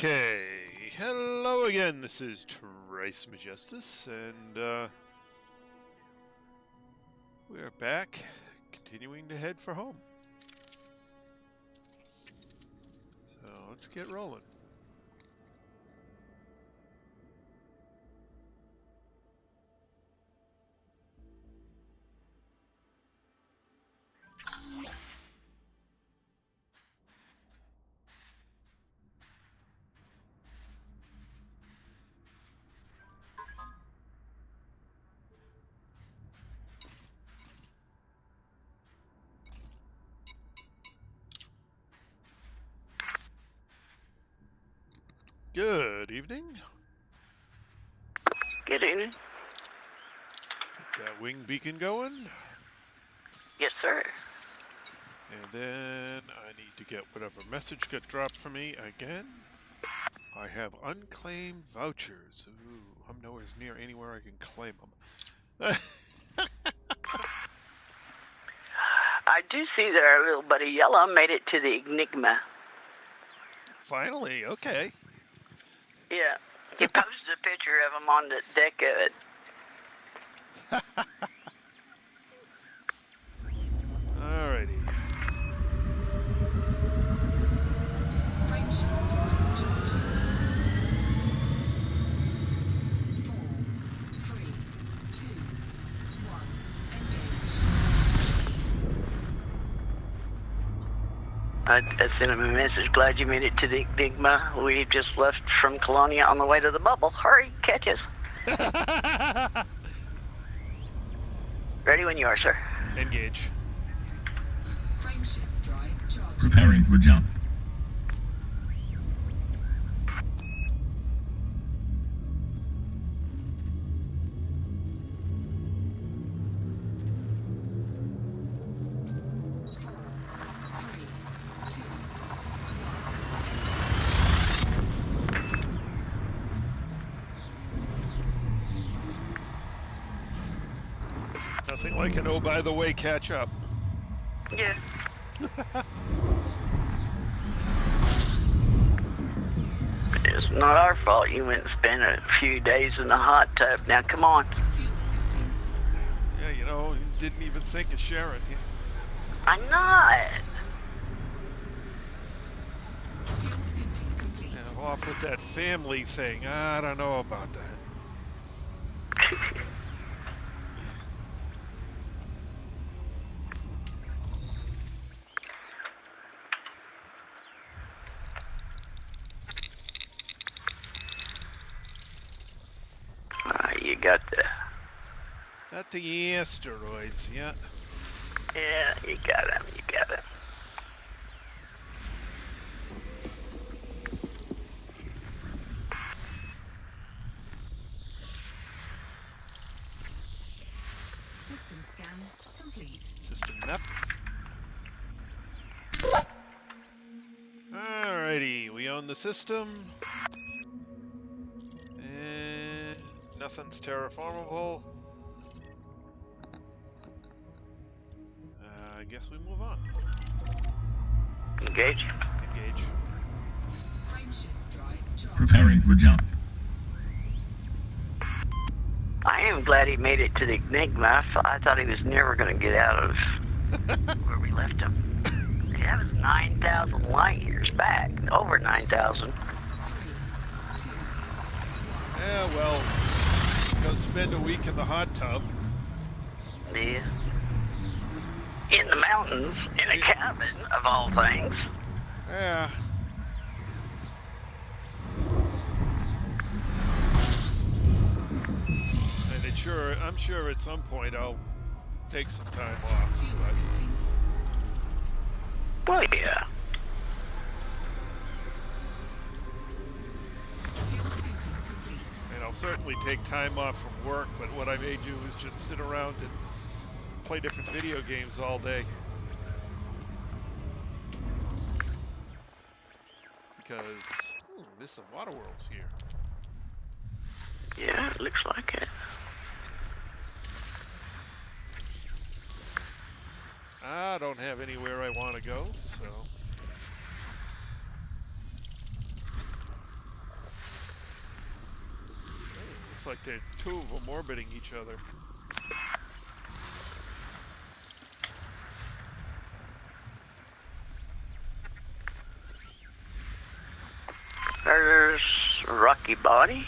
Okay, hello again, this is Trace Majestus, and we're back, continuing to head for home. So, let's get rolling. Good evening. Good evening. Get that wing beacon going. Yes, sir. And then I need to get whatever message got dropped for me again. I have unclaimed vouchers. Ooh, I'm nowhere near anywhere I can claim them. I do see that our little buddy Yellow made it to the Enigma. Finally, okay. Yeah. He posted a picture of him on the deck of it. Alrighty. I sent him a message. Glad you made it to the Enigma. We just left from Colonia on the way to the bubble. Hurry, catch us. Ready when you are, sir. Engage. Frameshift drive charging. Preparing for jump. Nothing like an oh, by the way, catch up. Yeah. It's not our fault you went and spent a few days in the hot tub. Now, come on. Fuel scooping. Yeah, you know, he didn't even think of sharing. I'm not. Fuel scooping complete. Yeah, off with that family thing. I don't know about that. You got the... Not the asteroids, yeah. Yeah, you got him. You got him. System scan complete. System map. Alrighty, we own the system. And nothing's terraformable. I guess we move on. Engage. Engage. Frameshift drive charging. Preparing for jump. I am glad he made it to the Enigma. I thought he was never going to get out of where we left him. Yeah, that was 9,000 light years back. Over 9,000. 3, 2, Yeah, well, go spend a week in the hot tub. Yeah. In the mountains, in a cabin, of all things. Yeah. And I'm sure at some point I'll take some time off. fuel But scooping. Well, yeah. Fuel scooping complete. and I'll certainly take time off from work, but what I may do is just sit around and play different video games all day. Because there's some water worlds here. Yeah, it looks like it. I don't have anywhere I want to go, so... Looks like they're two of them orbiting each other. There's Rocky Body.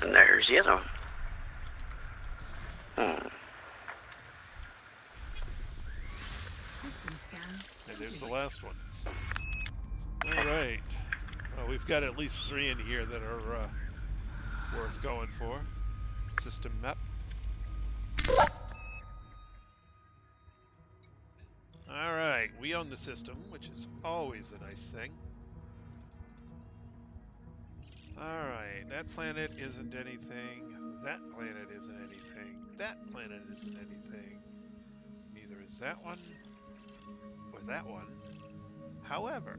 And there's the other one. System scan. And there's the complete. last one. All right. Well, we've got at least 3 in here that are worth going for. System map. All right. We own the system, which is always a nice thing. Alright, that planet isn't anything. That planet isn't anything. That planet isn't anything. Neither is that one or that one. However,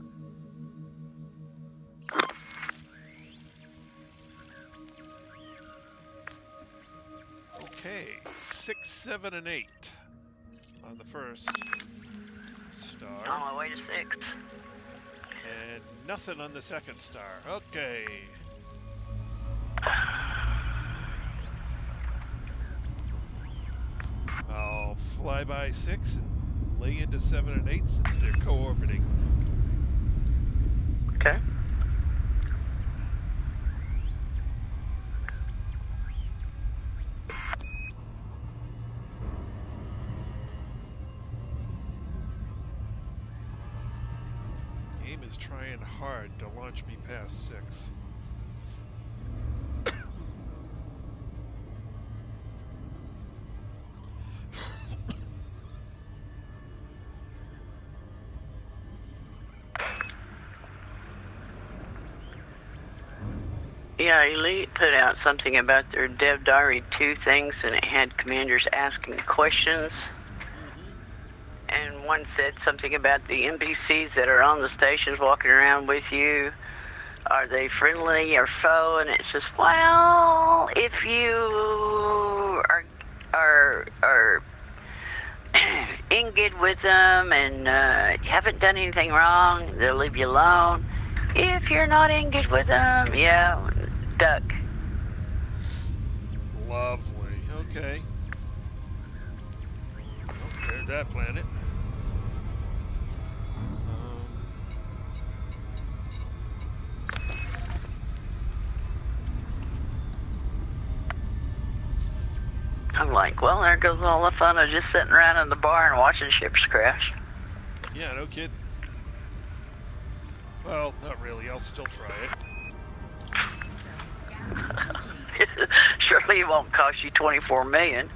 okay, 6, 7, and 8 on the first star. On my way to 6. And nothing on the second star. Okay. I'll fly by 6 and lay into 7 and 8 since they're co-orbiting. Okay. Game is trying hard to launch me past 6. Yeah, Elite put out something about their Dev Diary 2 things, and it had commanders asking questions. And one said something about the NPCs that are on the stations walking around with you. Are they friendly or foe? And it says, well, if you are in good with them and you haven't done anything wrong, they'll leave you alone. If you're not in good with them, yeah, duck. Lovely. Okay. Oh, there's that planet. I'm like, well, there goes all the fun of just sitting around in the bar and watching ships crash. Yeah, no kid. Well, not really. I'll still try it. Service scan complete. Surely it won't cost you $24 million.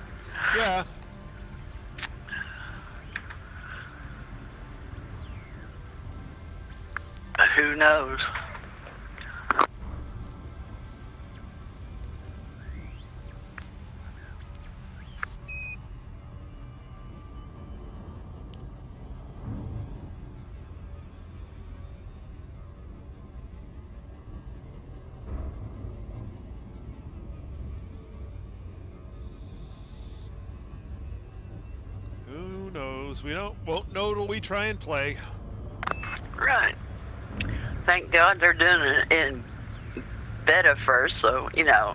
Yeah. Who knows? Who knows? We won't know till we try and play. Right. Thank God they're doing it in beta first, so, you know,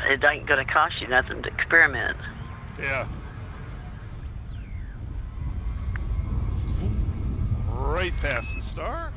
it ain't going to cost you nothing to experiment. Yeah. Right past the star.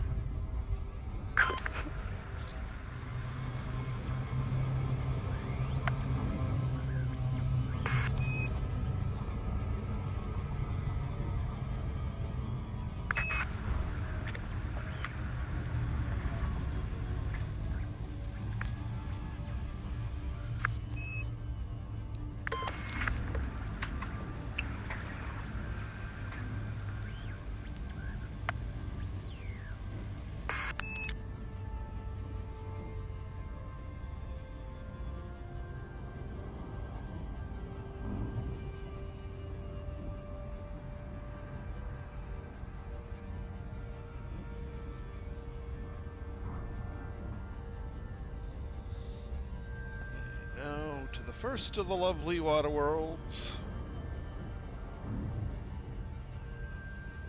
Now to the first of the lovely water worlds.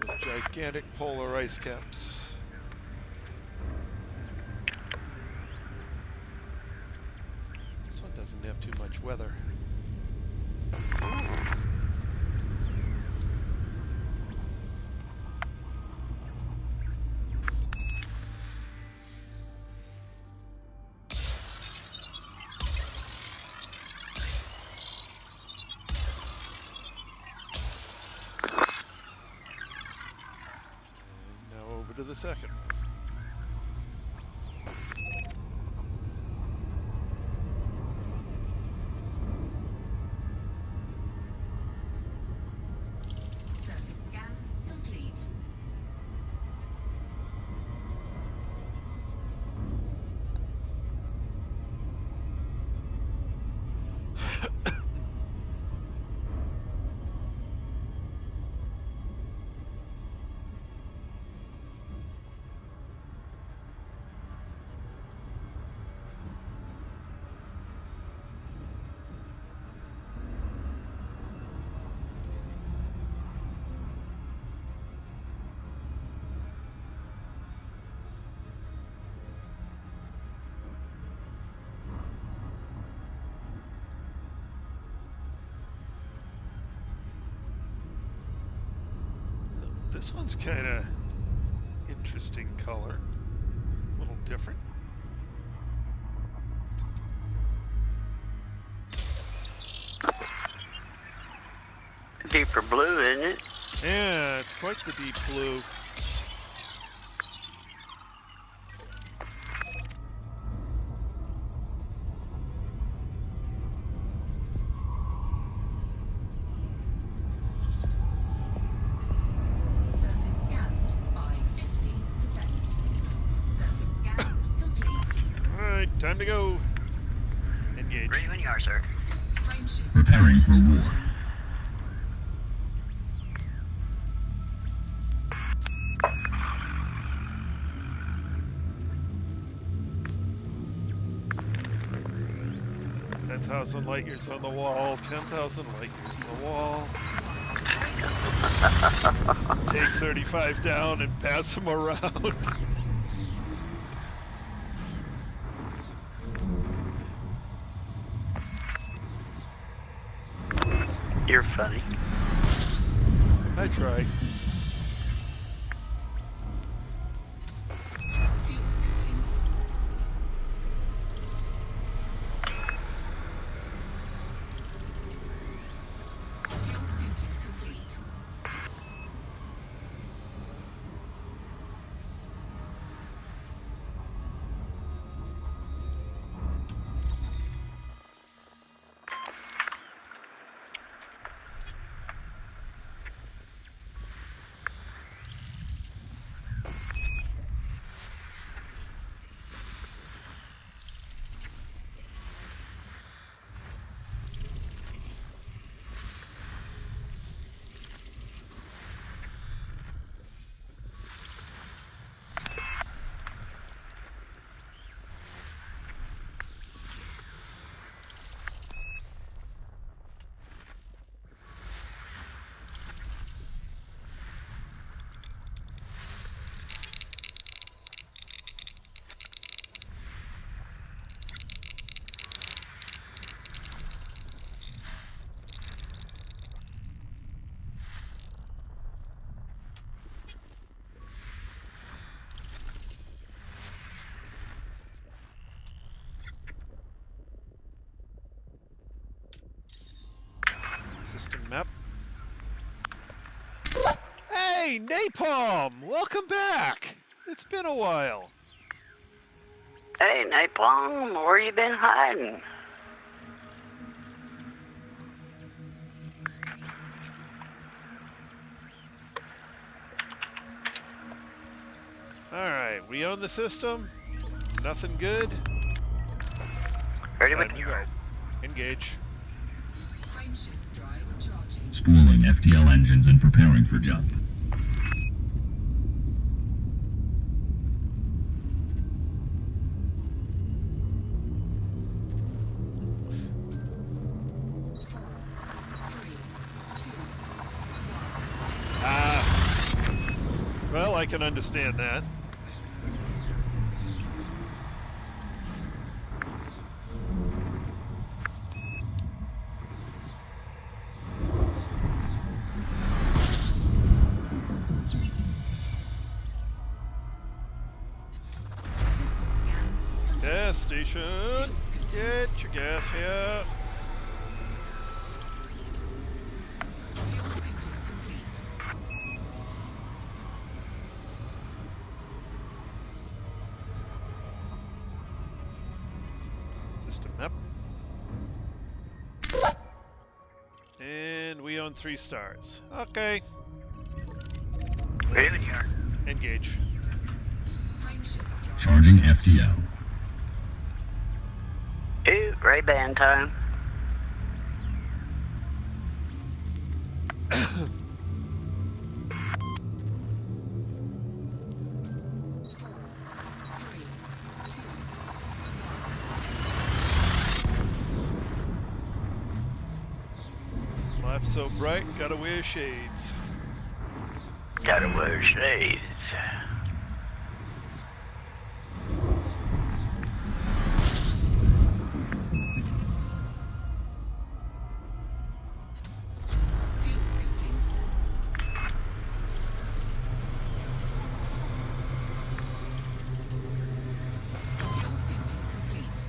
With gigantic polar ice caps. doesn't have too much weather. And now over to the second one. Surface scan complete. This one's kind of interesting color. A little different. Deeper blue, isn't it? Yeah, it's quite the deep blue. Surface scanned by 50%. Surface scan complete. Alright, time to go. Engage. Ready when you are, sir. Frameshift Preparing for charging. war. Ten 10,000 light years on the wall, 10,000 light years on the wall. Take 35 down and pass them around. You're funny. I try. Fuel scooping. Fuel scooping complete. System map. Hey, Napalm! Welcome back! It's been a while. Hey, Napalm, where you been hiding? Alright, we own the system. Nothing good. Ready Time when to you go. are. Engage. Frameshift drive charging. Spooling FTL engines and preparing for jump. Well, I can understand that. station. Fuel scooping. Get your gas here. Fuel scooping complete. System map. And we own 3 stars. Okay. Here you are. Engage. Frameshift drive. Charging FTL. Ooh, Ray-Ban time. Life's so bright, gotta wear shades. Gotta wear shades. Fuel scooping. Fuel scooping complete.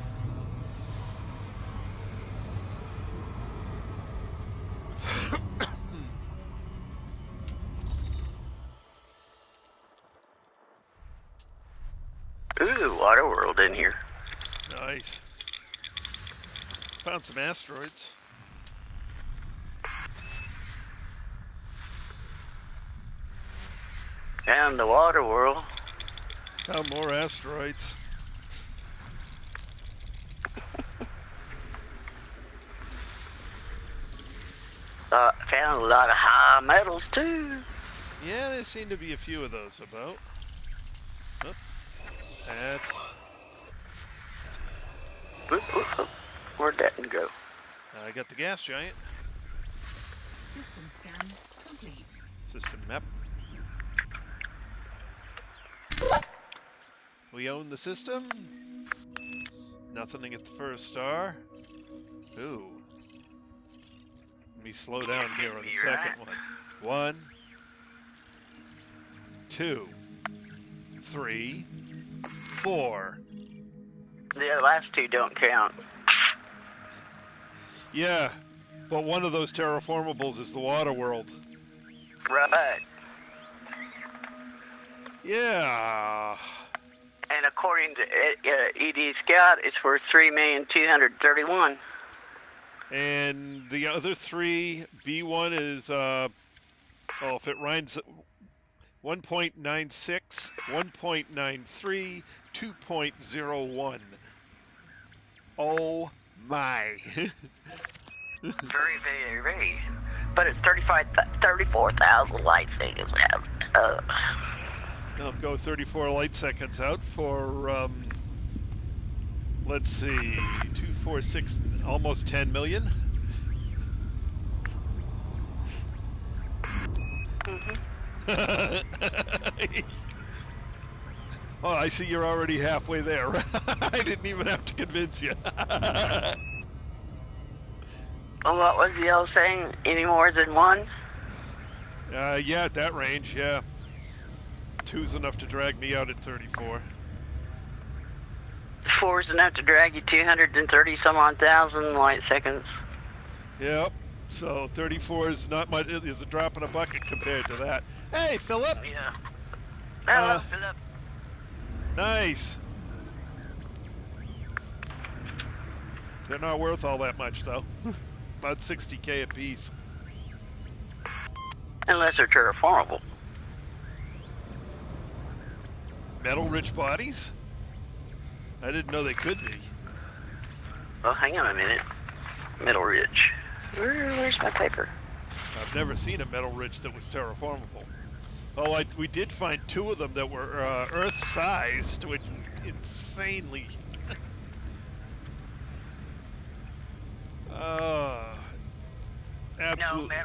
Ooh, water world in here. Nice. Found some asteroids. And the water world. Found more asteroids. Found a lot of high metals too. Yeah, there seem to be a few of those about. Oh, that's... Oop, oop, oop. Where'd that one go? I got the gas giant. System scan complete. System map. We own the system. Nothing at the first star. Ooh. Let me slow down here on the You're second right. one. 1, 2, 3, 4. The last two don't count. Yeah, but one of those terraformables is the water world. Right. Yeah. And according to ED Scout, it's worth $3,231,000. And the other 3, B1 is, if it runs 1.96, 1.93, 2.01. Oh my. Very. But it's 34,000 light seconds out. I'll go 34 light seconds out for, let's see, 2, 4, 6, almost 10 million. Oh, I see you're already halfway there. I didn't even have to convince you. Well, what was the old saying? Any more than one? Yeah, at that range, yeah. 2's enough to drag me out at 34. 4 is enough to drag you 230 some odd thousand light seconds. Yep. So 34 is not much. Is a drop in a bucket compared to that. Hey, Philip. Yeah. Hello, Philip. Nice. They're not worth all that much, though. About 60K a piece. Unless they're terraformable. Metal-rich bodies? I didn't know they could be. Well, hang on a minute. Middle Ridge. Where's my paper? I've never seen a metal-rich that was terraformable. Oh, we did find 2 of them that were Earth-sized, which insanely... absolutely. No,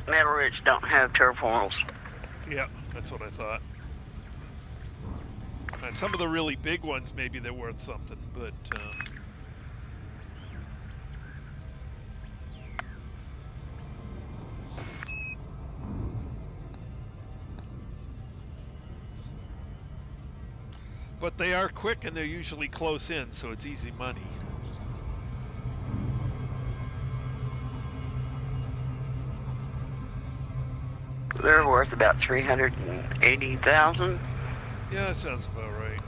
Metal Ridge don't have terraformals. Yeah, that's what I thought. And some of the really big ones, maybe they're worth something, but... But they are quick and they're usually close in, so it's easy money. They're worth about 380,000. Yeah, that sounds about right.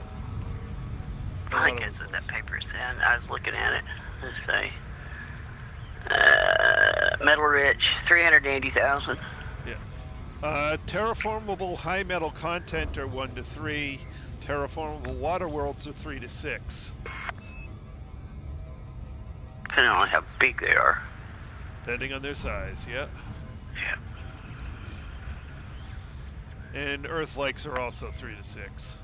I think that's what that paper said. I was looking at it. Let's say metal rich, 380,000. Yeah. Terraformable high metal content are 1 to 3. Terraformable water worlds are 3 to 6. Depending on how big they are. Depending on their size, yeah. Yeah. And Earth Lakes are also 3 to 6.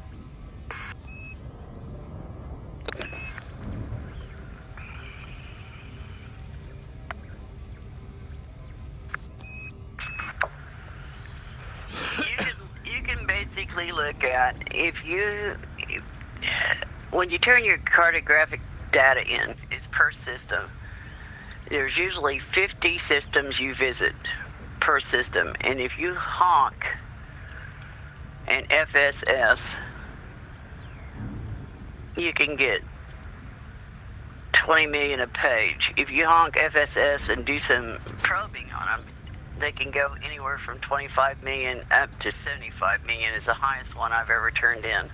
You can basically look at when you turn your cartographic data in, it's per system. There's usually 50 systems you visit per system, and if you honk an FSS, you can get 20 million a page. If you honk FSS and do some probing on them, they can go anywhere from 25 million up to 75 million is the highest one I've ever turned in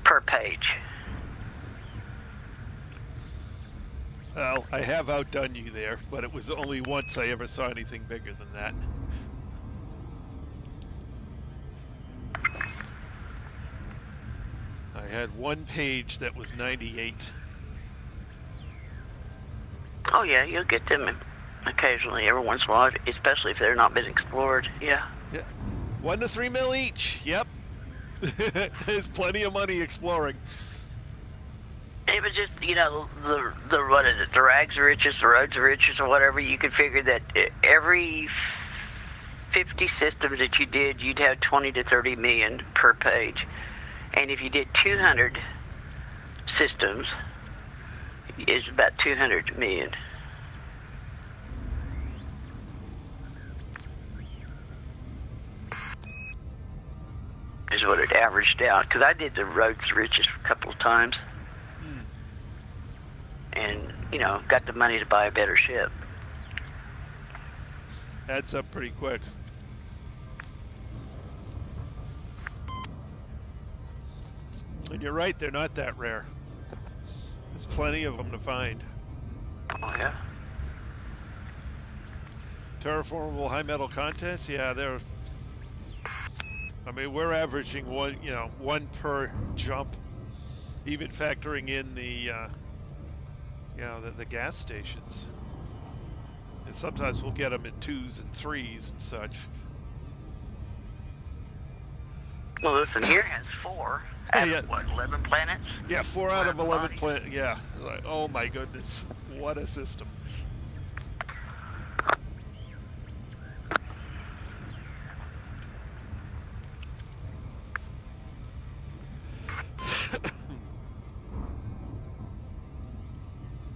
per page. Well, I have outdone you there, but it was only once I ever saw anything bigger than that. I had one page that was 98. Oh yeah, you'll get them occasionally, every once in a while, especially if they're not been explored. Yeah. Yeah, 1 to 3 mil each. Yep. There's plenty of money exploring. It was just, the what is it, the rags are richest, the roads are richest, or whatever. You could figure that every 50 systems that you did, you'd have 20 to 30 million per page. And if you did 200 systems, it's about 200 million. Is what it averaged out. Because I did the roads richest a couple of times. And, got the money to buy a better ship. Adds up pretty quick. And you're right, they're not that rare. There's plenty of them to find. Oh, yeah? Terraformable high metal contests, yeah, they're... I mean, we're averaging one per jump, even factoring in the gas stations. And sometimes we'll get them in 2s and 3s and such. Well, listen, here has 4 out of, 11 planets? Yeah, 4 out of 11 planets. Yeah. Like, oh my goodness, what a system.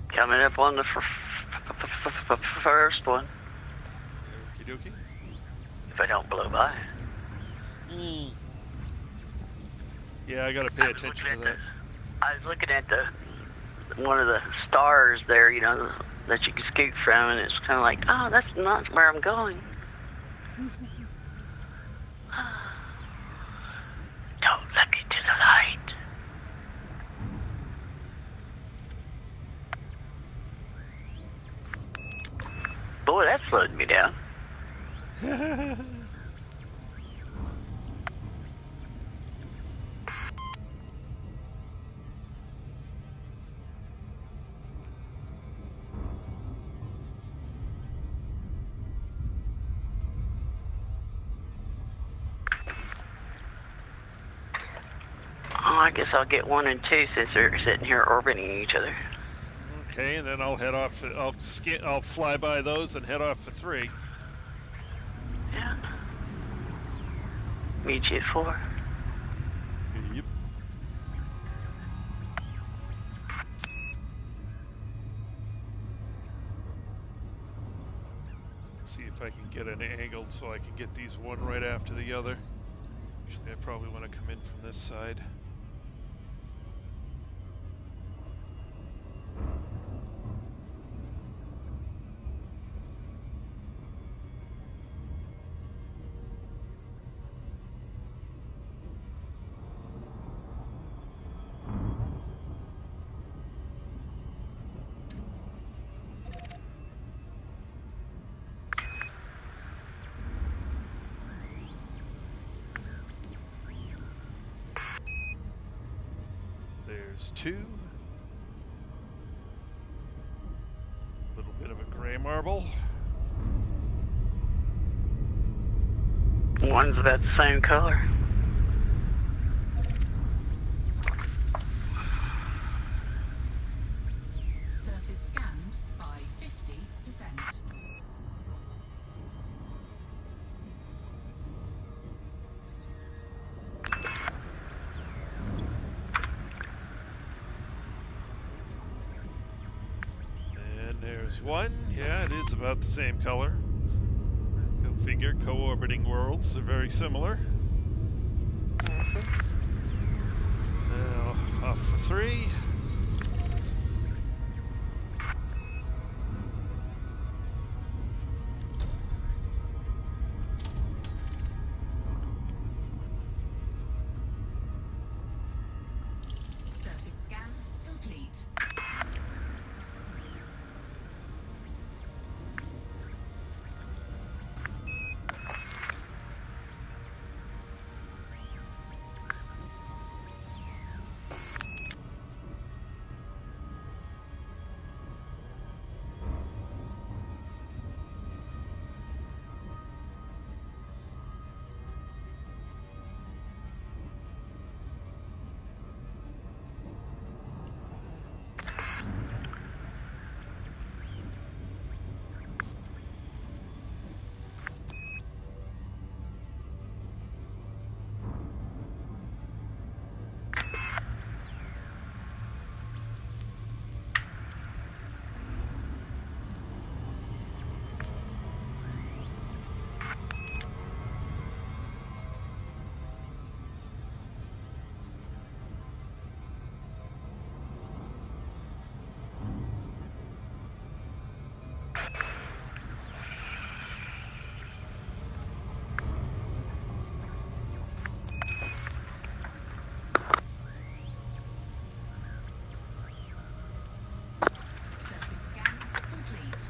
Coming up on the first one. Okie dokie. If I don't blow by. Yeah, I gotta pay attention to that. I was looking at one of the stars there, that you can scoot from, and it's kind of like, oh, that's not where I'm going. Don't look into the light. Boy, that slowed me down. Oh, I guess I'll get 1 and 2 since they're sitting here orbiting each other. Okay, and then I'll head off. I'll fly by those and head off for 3. Yeah. Meet you at 4. Yep. See if I can get an angled so I can get these one right after the other. Actually, I probably want to come in from this side. There's 2. A little bit of a gray marble. One's about the same color. Surface scanned by 50%. And there's 1. Yeah, it is about the same color. Go figure, co-orbiting worlds are very similar. Now, off for 3. Surface scan complete. Surface scan complete.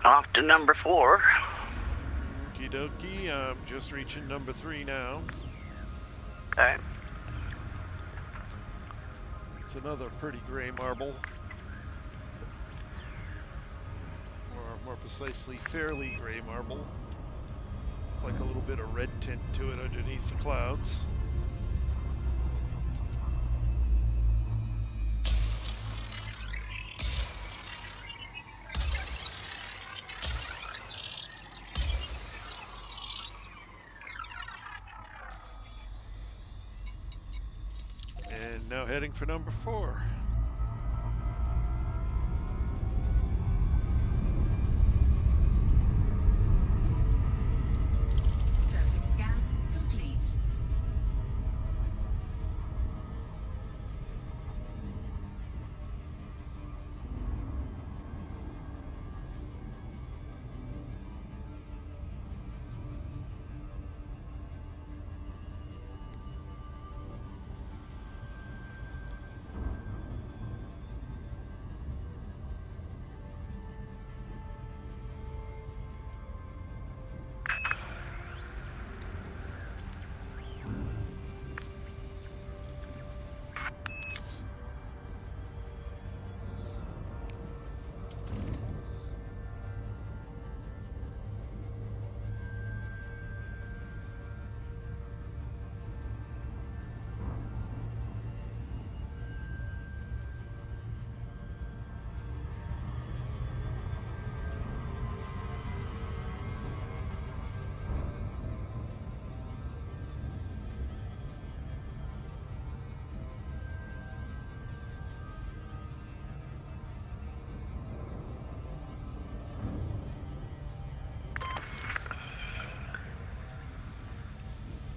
Off to number 4. Okie dokie, I'm just reaching number 3 now. Okay. It's another pretty gray marble. Or more precisely, fairly gray marble. It's like a little bit of red tint to it underneath the clouds. And now heading for number 4. Surface scan complete.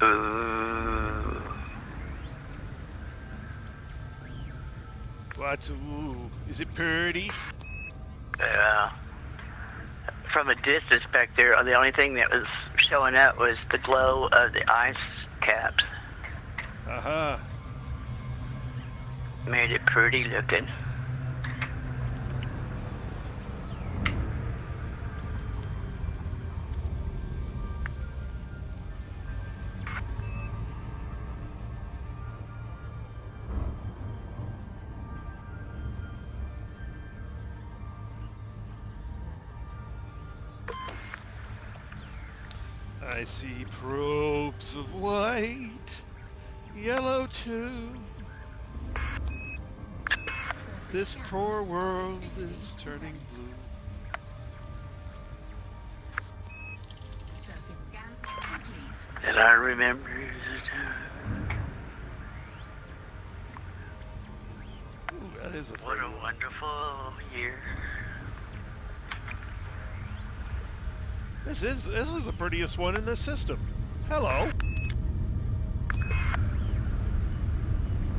Ooh. What's ooh? Is it pretty? Yeah. From a distance back there, the only thing that was showing up was the glow of the ice caps. Uh-huh. Made it pretty looking. I see probes of white, yellow too. This poor world is turning blue. Surface scan complete. And I remember. Ooh, that is a What pretty a one. wonderful year. This is the prettiest one in this system. Hello.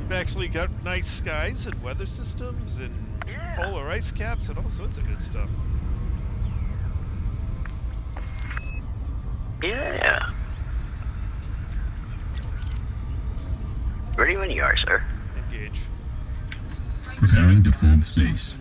You've actually got nice skies and weather systems and Yeah. polar ice caps and all sorts of good stuff. Yeah. Ready when you are, sir. Engage. Preparing to fold space.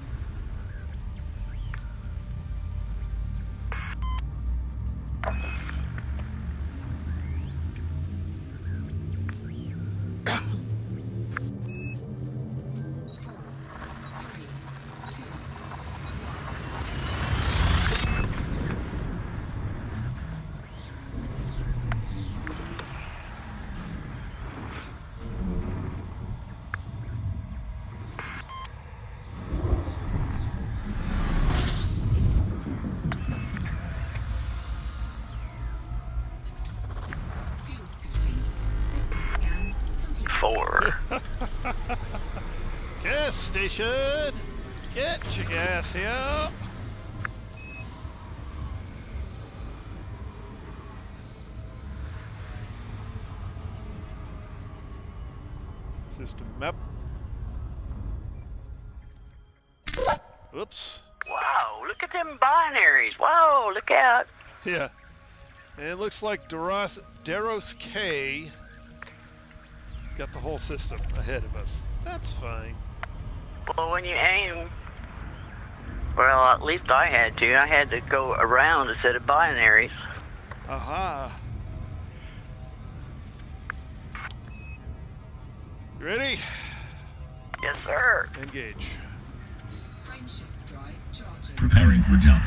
Fuel scooping. System scan complete. 4. Gas station! Get your gas here! System map. Oops. Wow, look at them binaries. Wow, look out. Yeah. And it looks like Deros K got the whole system ahead of us. That's fine. Well, when you aim, well, at least I had to. I had to go around a set of binaries. Aha. You ready? Yes, sir. Engage. Frameshift drive charging. Preparing for jump.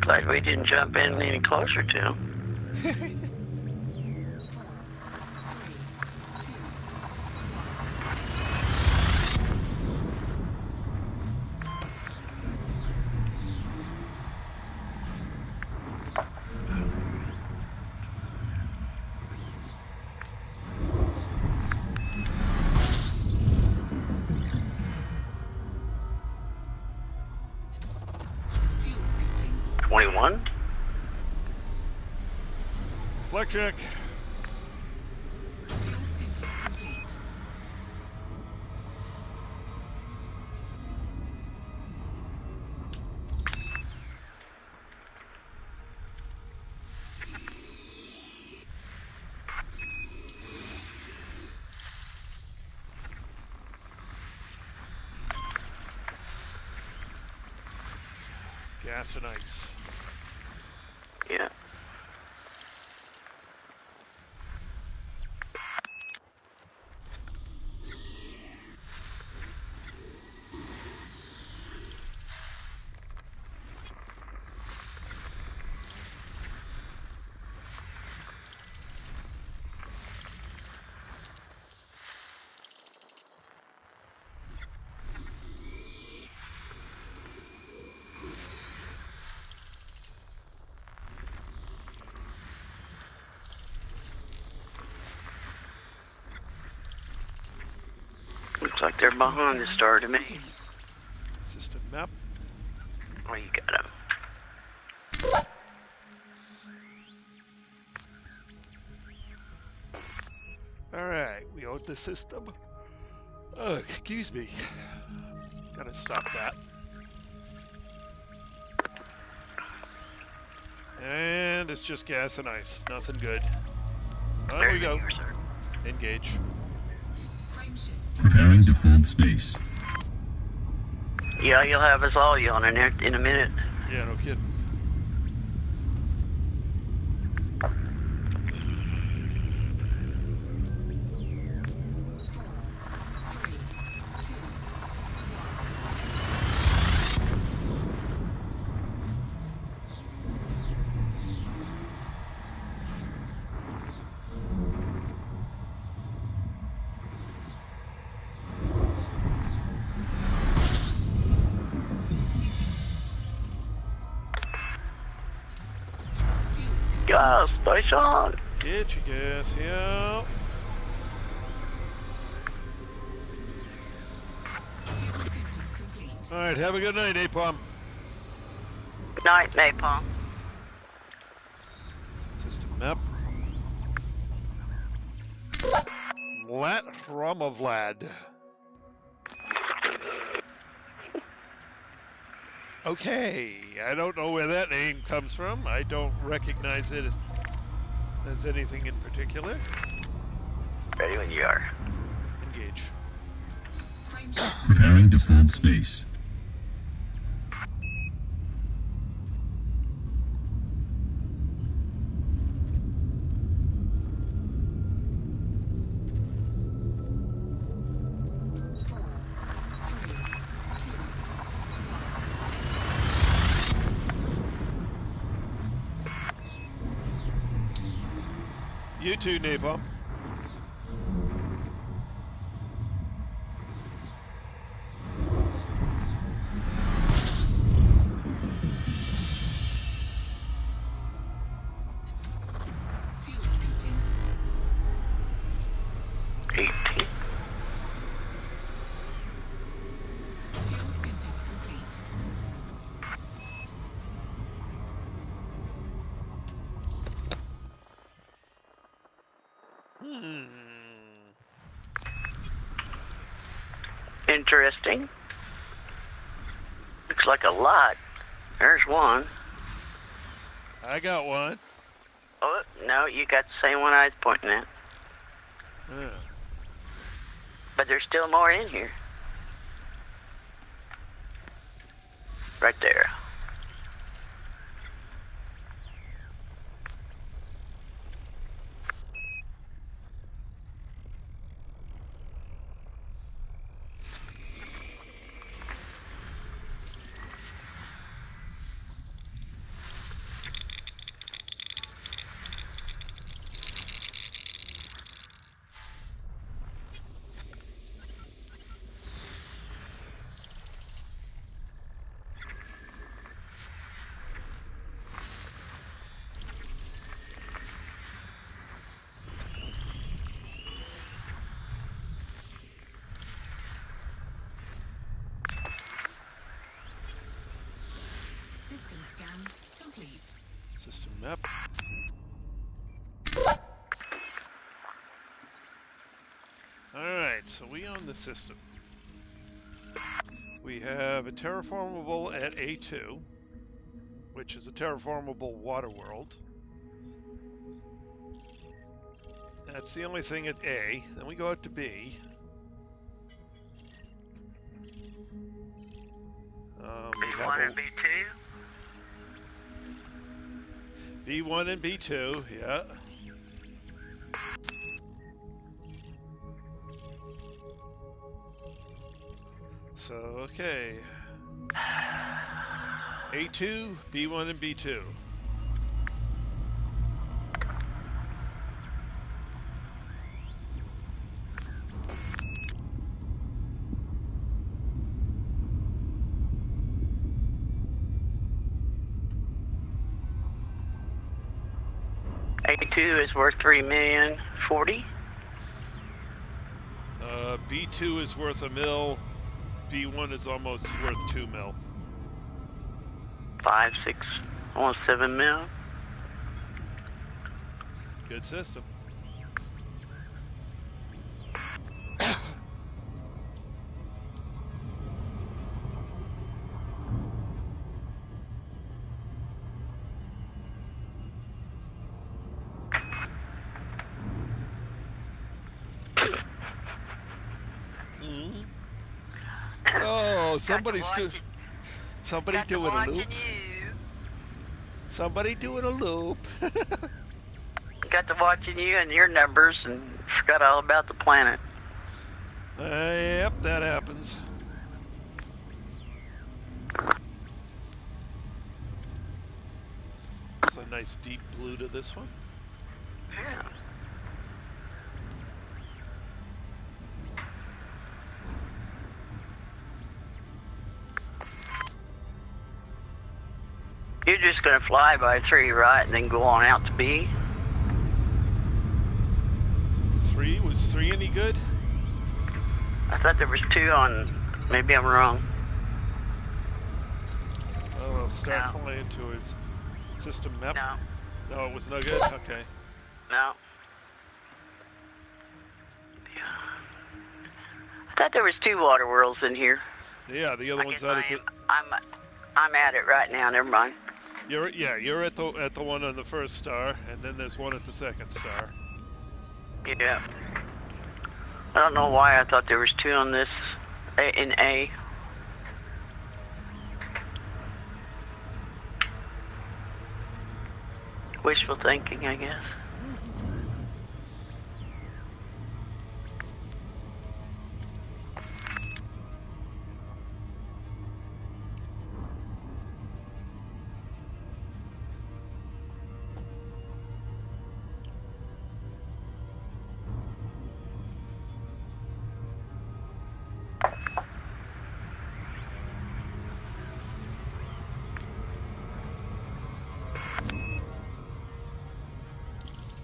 Glad we didn't jump in any closer to him. 4, 3, 2, 1. Fuel scooping. 21. Electric. Fuel scooping complete. Gas and ice. Yeah. Looks like they're behind the star to me. System map. Oh, you got him. Alright, we own the system. Oh, excuse me. Gotta stop that. And it's just gas and ice. Nothing good. On Very we go. good, sir. Engage. Frame shift. Preparing to fold space. Yeah, you'll have us all yawning in a minute. Yeah, no kidding. Gas station. Get your gas, yeah. Fuel scooping complete. All right, have a good night, Napalm. Night, Napalm. System map. Lat Vlad. Okay, I don't know where that name comes from. I don't recognize it as anything in particular. Ready when you are. Engage. Frame shift. Preparing to fold space. You too, Napalm. Fuel scooping. 18. Fuel scooping complete. Interesting. Looks like a lot. There's one. I got one. Oh, no, you got the same one I was pointing at. Yeah. But there's still more in here. Right there. System scan complete. System map. Alright, so we own the system. We have a terraformable at A2, which is a terraformable water world. That's the only thing at A. Then we go out to B. We have B1 a- and B2. B1 and B2, yeah. So, okay. A2, B1, and B2. A2 is worth 3,040,000. B2 is worth $1 mil. B1 is almost worth 2 mil. 5, 6, almost 7 mil. Good system. Oh, Got somebody's to doing. watch it. Somebody Got to doing a watching loop. you. Somebody doing a loop. Got to watching you and your numbers and forgot all about the planet. Yep, that happens. It's a nice deep blue to this one. Yeah. You're just going to fly by 3, right, and then go on out to B? 3? Was 3 any good? I thought there was 2 on. Maybe I'm wrong. Oh, I'll start No. flying to his system map. No. No, it was no good? Okay. No. I thought there was 2 water worlds in here. Yeah, the other I one's guess out at the... I'm at it right now. Never mind. You're at the one on the first star, and then there's one at the second star. Yeah. I don't know why I thought there was 2 on this in A. Wishful thinking, I guess.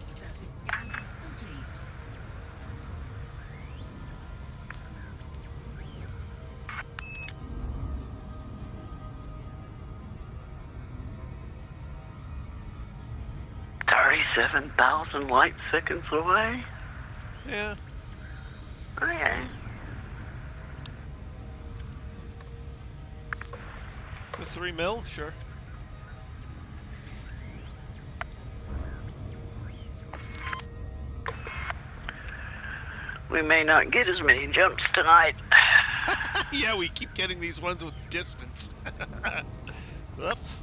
Surface scan complete. $37,000 light seconds away? Yeah. Okay. For 3 mil? Sure. We may not get as many jumps tonight. Yeah, we keep getting these ones with distance. Oops.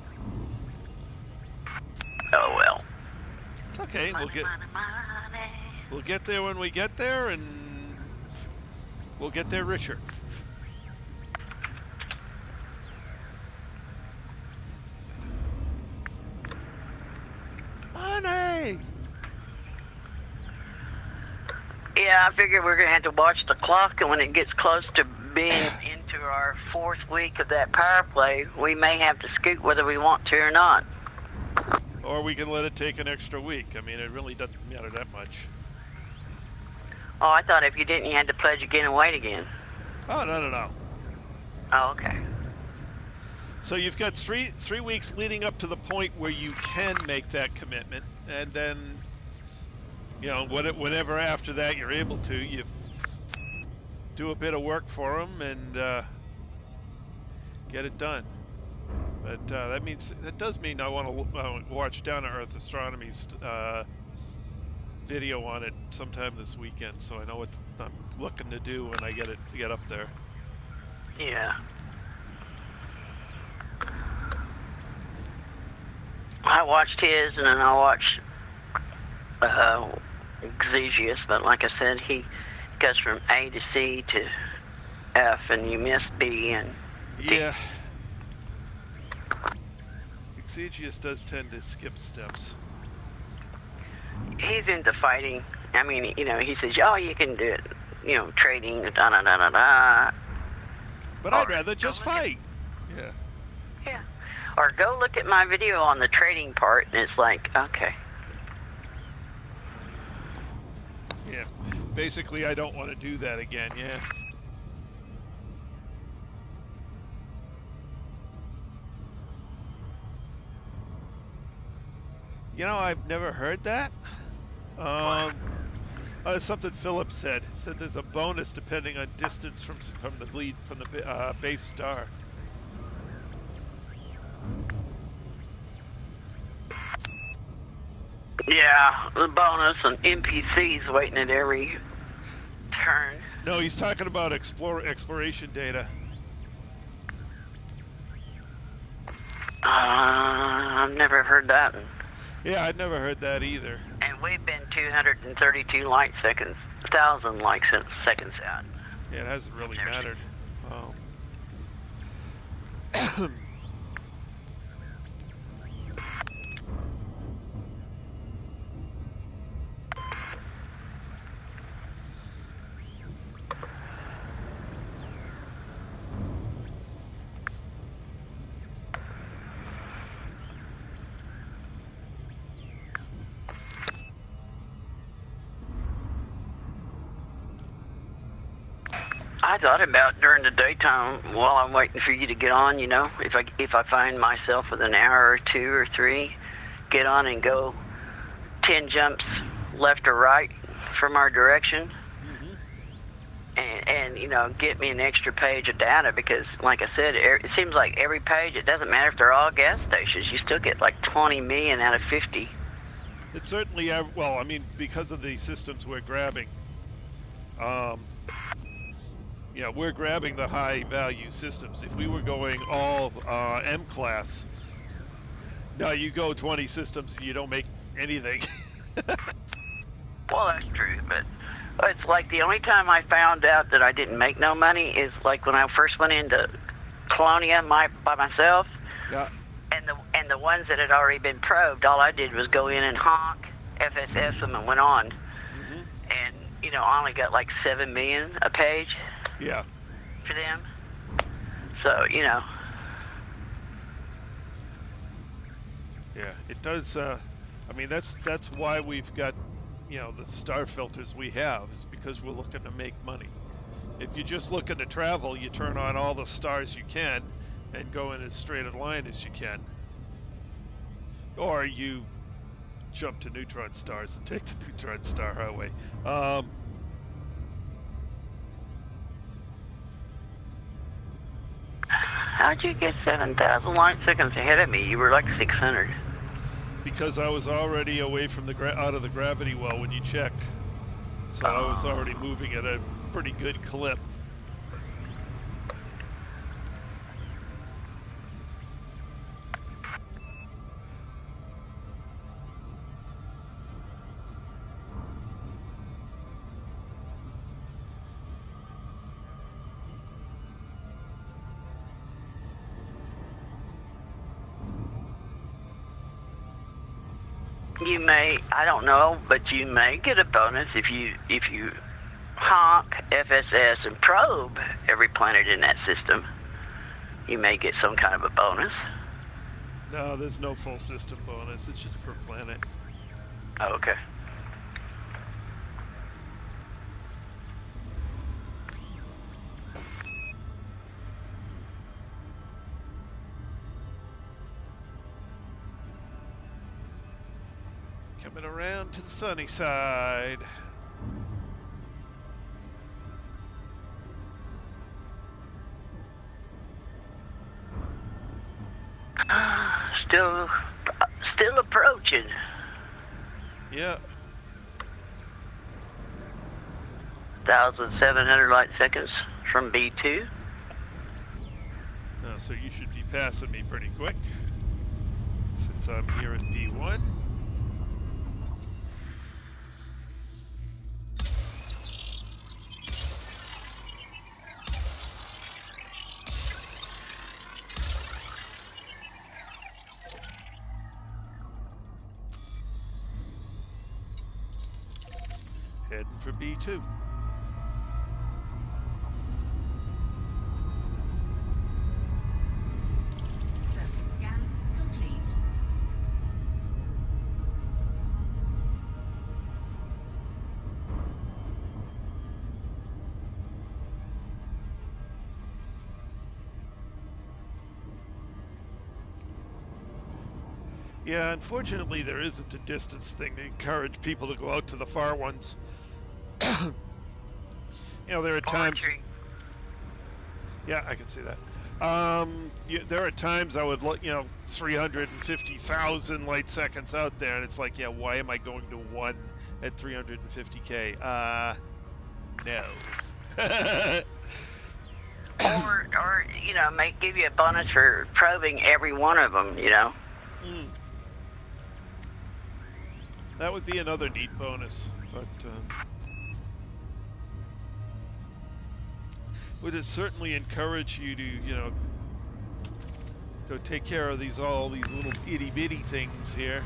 Oh well. It's okay. Money. We'll get there when we get there, and we'll get there richer. Money! Yeah, I figure we're going to have to watch the clock, and when it gets close to being into our 4th week of that power play, we may have to scoot whether we want to or not. Or we can let it take an extra week. I mean, it really doesn't matter that much. Oh, I thought if you didn't, you had to pledge again and wait again. Oh, no. Oh, okay. So you've got three weeks leading up to the point where you can make that commitment, and then, you know, whenever after that you're able to, you do a bit of work for them and get it done. But that does mean I want to watch Down to Earth Astronomy's video on it sometime this weekend, so I know what I'm looking to do when I get up there. Yeah. I watched his, and then I watched Exegius, but like I said, he goes from A to C to F, and you miss B and D. Yeah. Exegius does tend to skip steps. He's into fighting. I mean, you know, he says, oh, you can do it, you know, trading, da-da-da-da-da. But I'd rather just fight. Yeah. Yeah. Or go look at my video on the trading part, and it's like, okay. Yeah. Basically, I don't want to do that again, yeah. You know, I've never heard that. Something Philip said. He said there's a bonus depending on distance from the base star. Yeah, the bonus and NPCs waiting at every turn. No, he's talking about exploration data. I've never heard that. Yeah, I'd never heard that either. And we've been 232 light seconds, 1,000 light seconds out. Yeah, it hasn't really mattered. I thought about during the daytime while I'm waiting for you to get on, you know, if I find myself with an hour or 2 or 3, get on and go 10 jumps left or right from our direction. And you know, get me an extra page of data because, like I said, it seems like every page, it doesn't matter if they're all gas stations, you still get like 20 million out of 50. It's certainly, well, I mean, because of the systems we're grabbing, yeah, we're grabbing the high-value systems. If we were going all M-class, no, you go 20 systems and you don't make anything. Well, that's true, but it's like the only time I found out that I didn't make no money is like when I first went into Colonia by myself. Yeah. And the ones that had already been probed, all I did was go in and honk, FSS them, and went on. And, you know, I only got like 7 million a page. Yeah. For them. So, you know. Yeah, it does, I mean, that's why we've got, you know, the star filters we have, is because we're looking to make money. If you're just looking to travel, you turn on all the stars you can and go in as straight a line as you can. Or you jump to neutron stars and take the neutron star highway. How'd you get 7,000 light seconds ahead of me? You were like 600. Because I was already away from the out of the gravity well when you checked. So I was already moving at a pretty good clip. You may, I don't know, but you may get a bonus if you honk, FSS, and probe every planet in that system. You may get some kind of a bonus. No, there's no full system bonus. It's just per planet. Oh, okay. Coming around to the sunny side. Still approaching. Yeah. 1,700 light seconds from B2. So you should be passing me pretty quick, since I'm here at B1. Heading for B2. Surface scan complete. Yeah, unfortunately there isn't a distance thing to encourage people to go out to the far ones. You know, there are times... Yeah, I can see that. Yeah, there are times I would look, you know, 350,000 light seconds out there, and it's like, yeah, why am I going to 1 at 350K? No. or you know, may give you a bonus for probing every one of them, you know. Mm. That would be another neat bonus, but would it certainly encourage you to, you know, go take care of all these little itty bitty things here.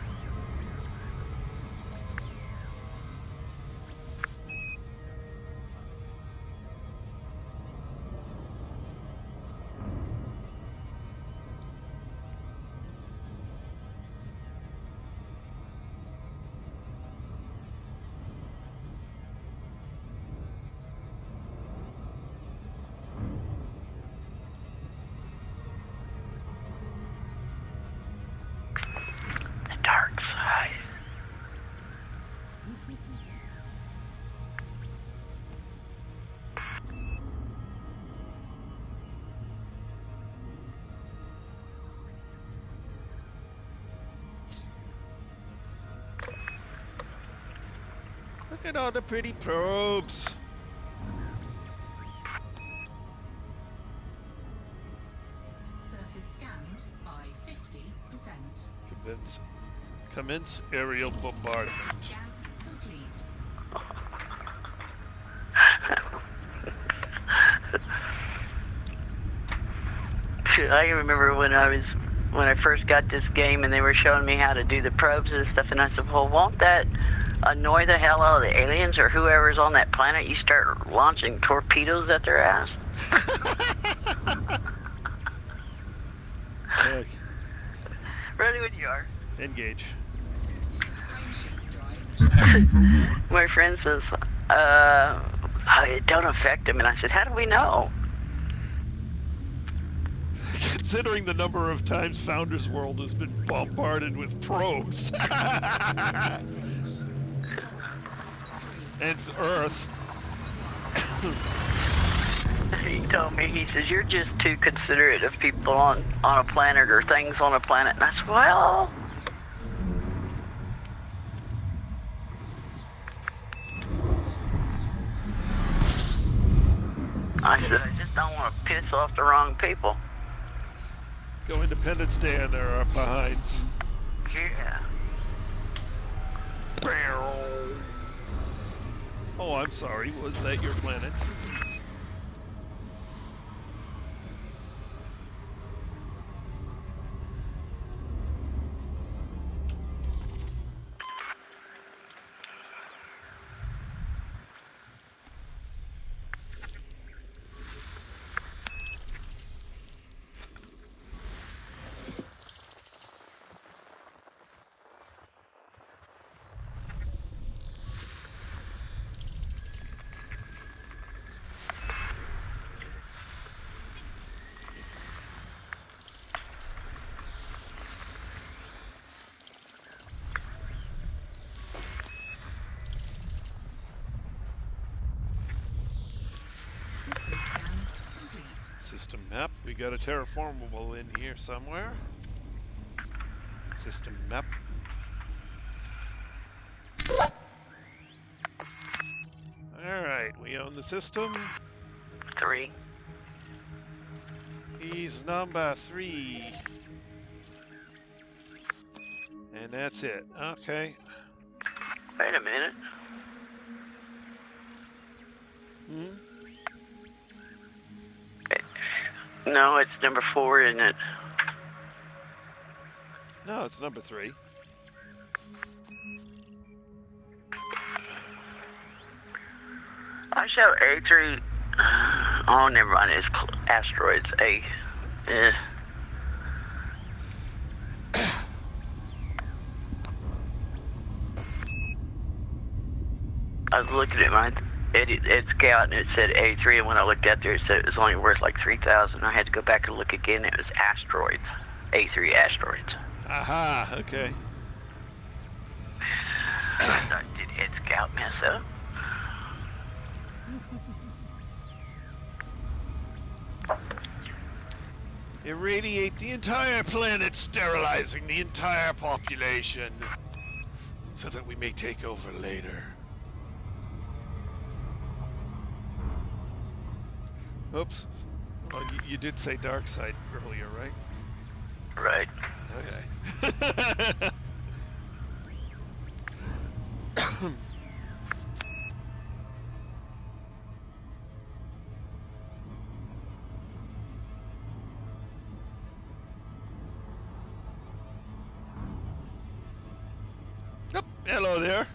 Look at all the pretty probes. Surface scanned by 50%. Commence aerial bombardment. Surface scan complete. I remember when I first got this game and they were showing me how to do the probes and stuff, and I said, well, won't that annoy the hell out of the aliens or whoever's on that planet? You start launching torpedoes at their ass. Look. Ready when you are. Engage. Frameshift drive. Preparing for war. My friend says, it don't affect him. And I said, how do we know? Considering the number of times Founders World has been bombarded with probes. And Earth. He told me, he says, you're just too considerate of people on a planet or things on a planet. And I said, well... I said, I just don't want to piss off the wrong people. Go Independence Day on their behinds. Yeah. Oh, I'm sorry. Was that your planet? System scan complete. System map. We got a terraformable in here somewhere. System map. Alright, we own the system. 3. He's number 3. And that's it. Okay. Wait a minute. Hmm? No, it's number 4, isn't it? No, it's number 3. I show A3. Oh, never mind. It's asteroids. A. I was looking at my Ed Scout and it said A3, and when I looked at there, it said it was only worth like 3,000. I had to go back and look again. It was asteroids. A3 asteroids. Aha, okay. I thought, did Ed Scout mess up? Irradiate the entire planet, sterilizing the entire population, so that we may take over later. Oops. Oh, you did say dark side earlier, right? Right. Okay. Yep. Hello there.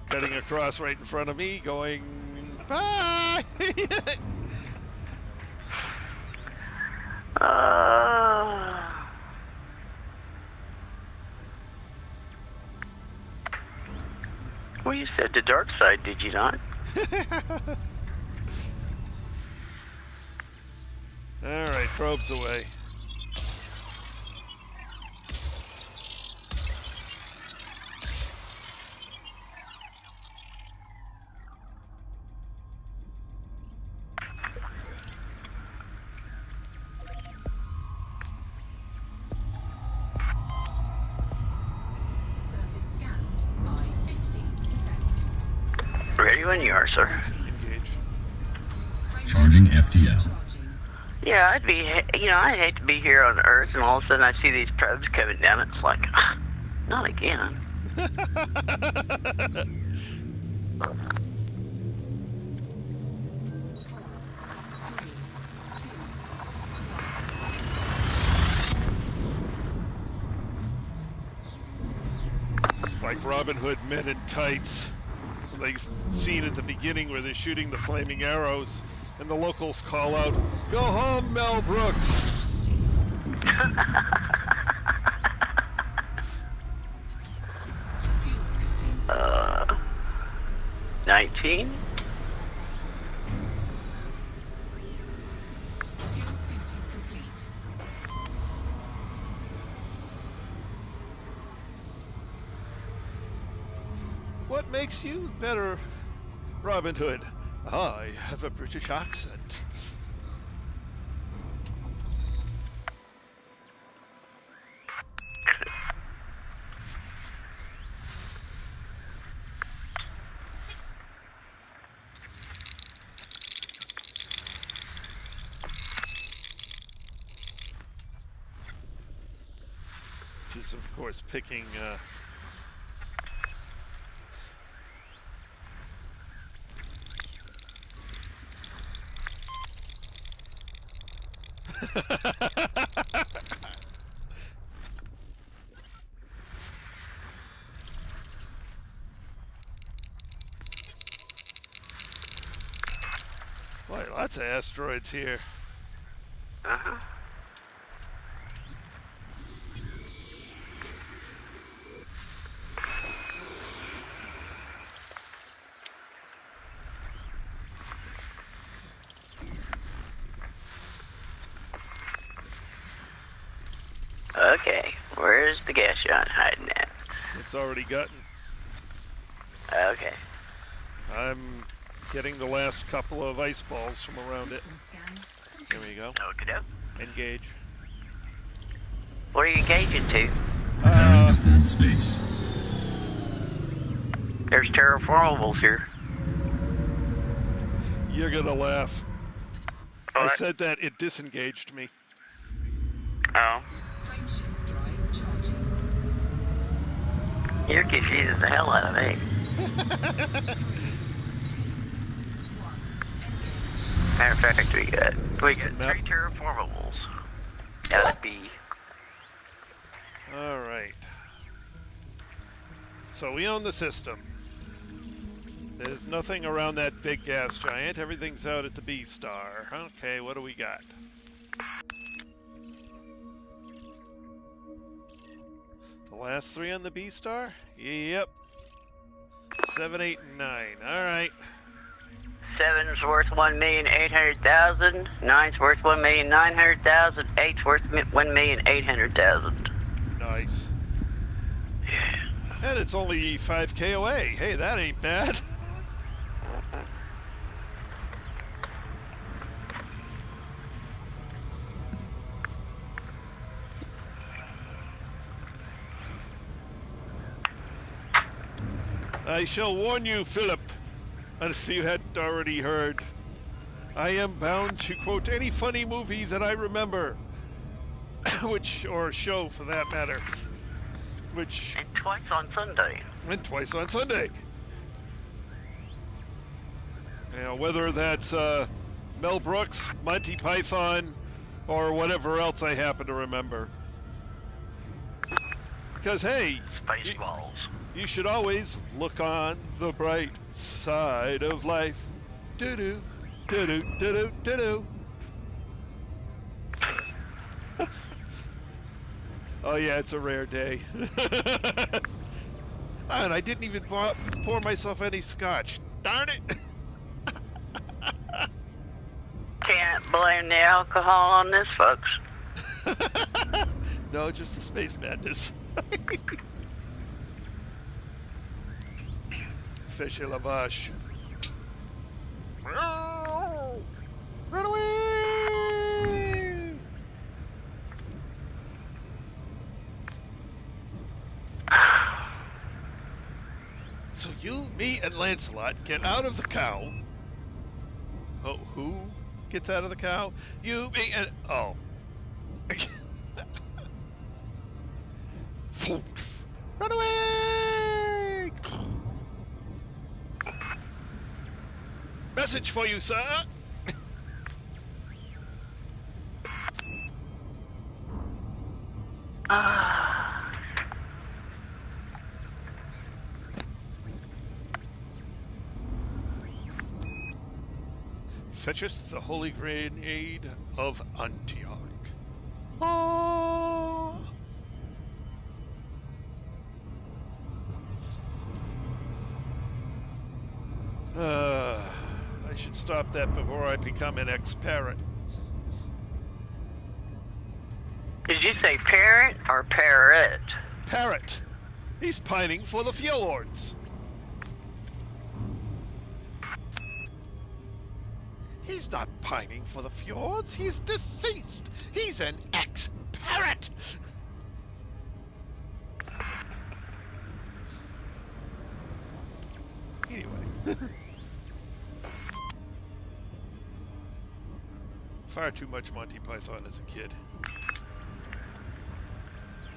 Cutting across right in front of me, going bye. Well, you said the dark side, did you not? All right, probes away. Surface scanned by 50%. Ready when you are, sir. Engage. Charging FTL. Charging. Yeah, I'd hate to be here on Earth and all of a sudden I see these probes coming down. It's like, not again. 4, 3, 2, Like Robin Hood men in tights. Like scene at the beginning where they're shooting the flaming arrows and the locals call out, "Go home, Mel Brooks!" fuel scooping. 19? Fuel scooping complete. What makes you better, Robin Hood? I have a British accent. Which is, of course, picking Boy, lots of asteroids here. Uh-huh. Okay, where's the gas giant hiding at? It's already gotten. Okay. I'm getting the last couple of ice balls from around it. System scan Here we go. Okey-doke. Engage. What are you engaging to? Preparing to flood space. There's terraformables here. You're gonna laugh. I What? said that, it disengaged me. Oh. Frameshift drive charging. You're confusing the hell out of me. 3, 2, 1. Engage. Matter of fact, we got Map. 3 terraformables. Gotta be. All right. So we own the system. There's nothing around that big gas giant. Everything's out at the B star. Okay, what do we got? The last 3 on the B star? Yep. 7, 8, and 9. All right. 7's worth 1,800,000. 9's worth 1,900,000. 8's worth 1,800,000. Nice. And it's only 5K away. Hey, that ain't bad. I shall warn you, Philip, if you hadn't already heard, I am bound to quote any funny movie that I remember. Or show for that matter. And twice on Sunday. And twice on Sunday. Whether that's Mel Brooks, Monty Python, or whatever else I happen to remember. Because, hey, Spaceballs. you should always look on the bright side of life. Do-do, do-do, do-do, do-do. Oh, yeah, it's a rare day. And I didn't even pour myself any scotch. Darn it! Can't blame the alcohol on this, folks. No, just the space madness. Fish et la vache. Run away! So you, me, and Lancelot get out of the cow. Oh, who gets out of the cow? You, me, and... Oh. Run away! Message for you, sir! Fetcheth the holy grenade of Antioch. Ah! I should stop that before I become an ex-parrot. Did you say parrot or parrot? Parrot! He's pining for the fjords. He's not pining for the fjords. He's deceased. He's an ex-parrot. Anyway. Far too much Monty Python as a kid.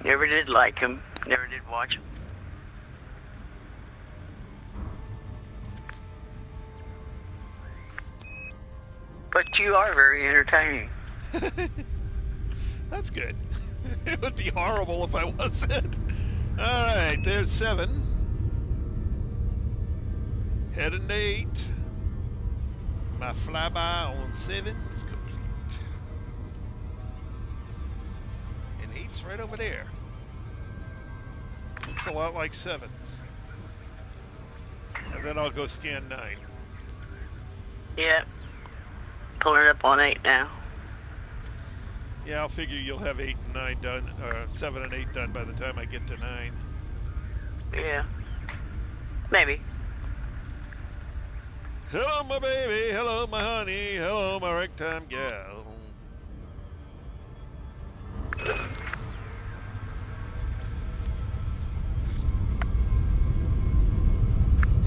Never did like him. Never did watch him. But you are very entertaining. That's good. It would be horrible if I wasn't. Alright, there's 7. Heading to 8. My flyby on 7 is complete. And 8's right over there. Looks a lot like 7. And then I'll go scan 9. Yeah. Pulling up on 8 now. Yeah, I'll figure you'll have 8 and 9 done, or 7 and 8 done by the time I get to 9. Yeah. Maybe. Hello, my baby. Hello, my honey. Hello, my ragtime gal.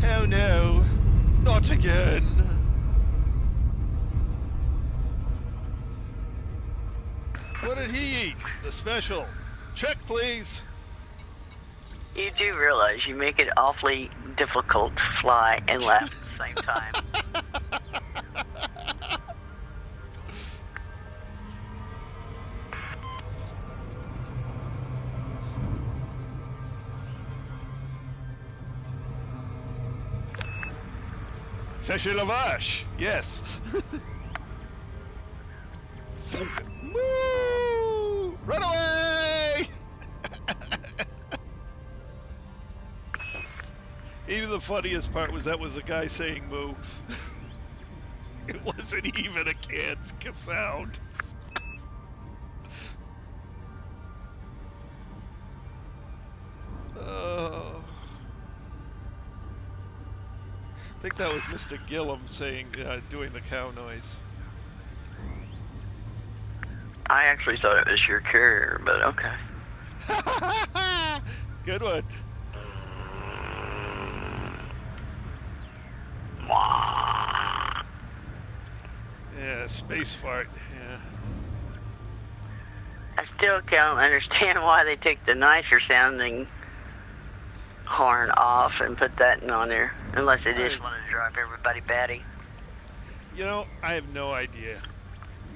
Oh no, not again. What did he eat? The special. Check, please. You do realize you make it awfully difficult to fly and laugh at the same time. Fish et la vache. Yes. Woo! Run away! Even the funniest part was that was a guy saying moo. It wasn't even a cat's sound. I think that was Mr. Gillum saying, doing the cow noise. I actually thought it was your carrier, but okay. Good one. Yeah, space fart. Yeah. I still can't understand why they take the nicer sounding horn off and put that on there, unless they just wanted to drive everybody batty. You know, I have no idea.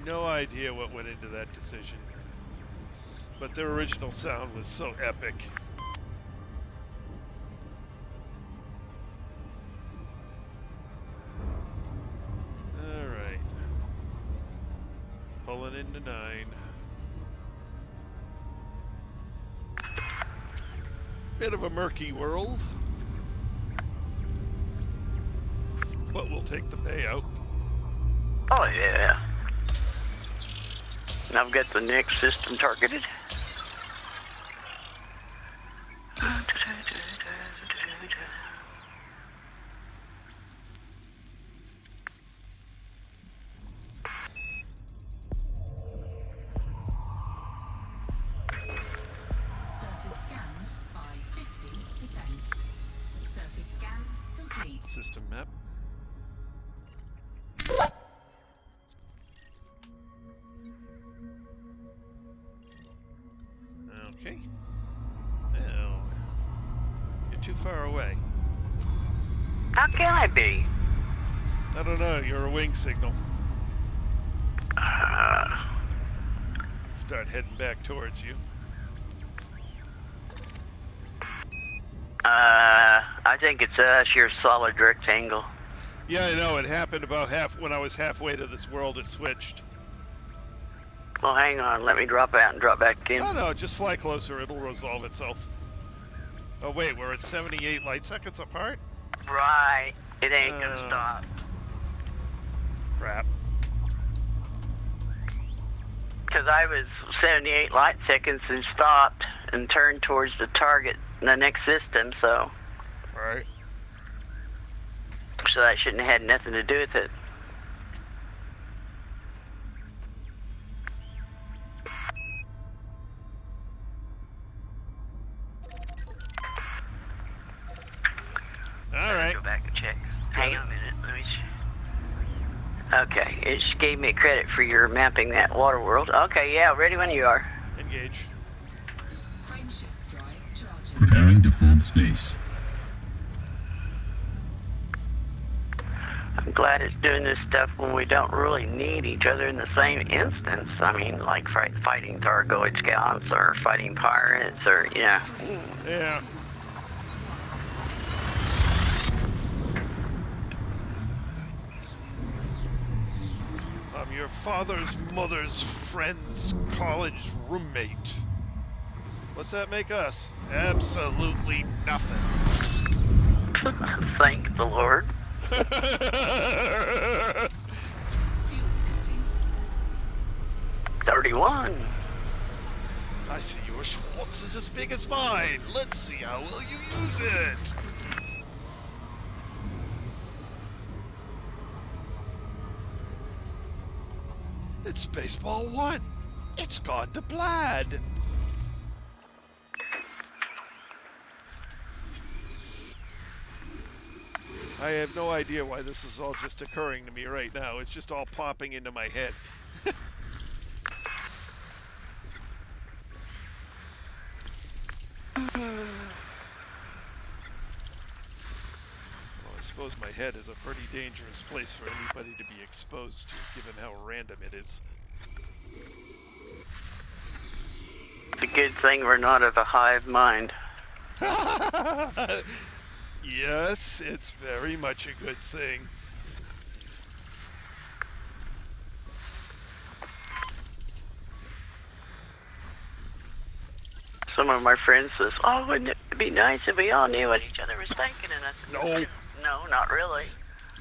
No idea what went into that decision. But their original sound was so epic. Alright. Pulling into 9. Bit of a murky world. But we'll take the payout. Oh, yeah. And I've got the next system targeted. Surface scanned by 50%. Surface scan complete. System map. Okay. Now, you're too far away. How can I be? I don't know, you're a wing signal. Start heading back towards you. I think it's us. You're a solid rectangle. Yeah, I know, it happened about when I was halfway to this world, it switched. Well, hang on. Let me drop out and drop back in. Oh no, just fly closer, it'll resolve itself. Oh wait, we're at 78 light seconds apart? Right. It ain't gonna stop. Crap. Because I was 78 light seconds and stopped and turned towards the target, the next system, so Right. that shouldn't have had nothing to do with it. Alright. Go back and check. Hang on a minute. Let me Okay, it just gave me credit for your mapping that water world. Okay, yeah, ready when you are. Engage. Frameshift drive charging. Preparing to fold space. I'm glad it's doing this stuff when we don't really need each other in the same instance. I mean, like fighting Targoid scouts or fighting pirates or, Yeah. I'm your father's mother's friend's college roommate. What's that make us? Absolutely nothing. Thank the Lord. Fuel scoping. 31. I see your Schwartz is as big as mine. Let's see how well you use it. It's Baseball 1. It's gone to plaid. I have no idea why this is all just occurring to me right now. It's just all popping into my head. Well, I suppose my head is a pretty dangerous place for anybody to be exposed to, given how random it is. It's a good thing we're not of a hive mind. Yes, it's very much a good thing. Some of my friends says, "Oh, wouldn't it be nice if we all knew what each other was thinking?" And I said, No. No, not really.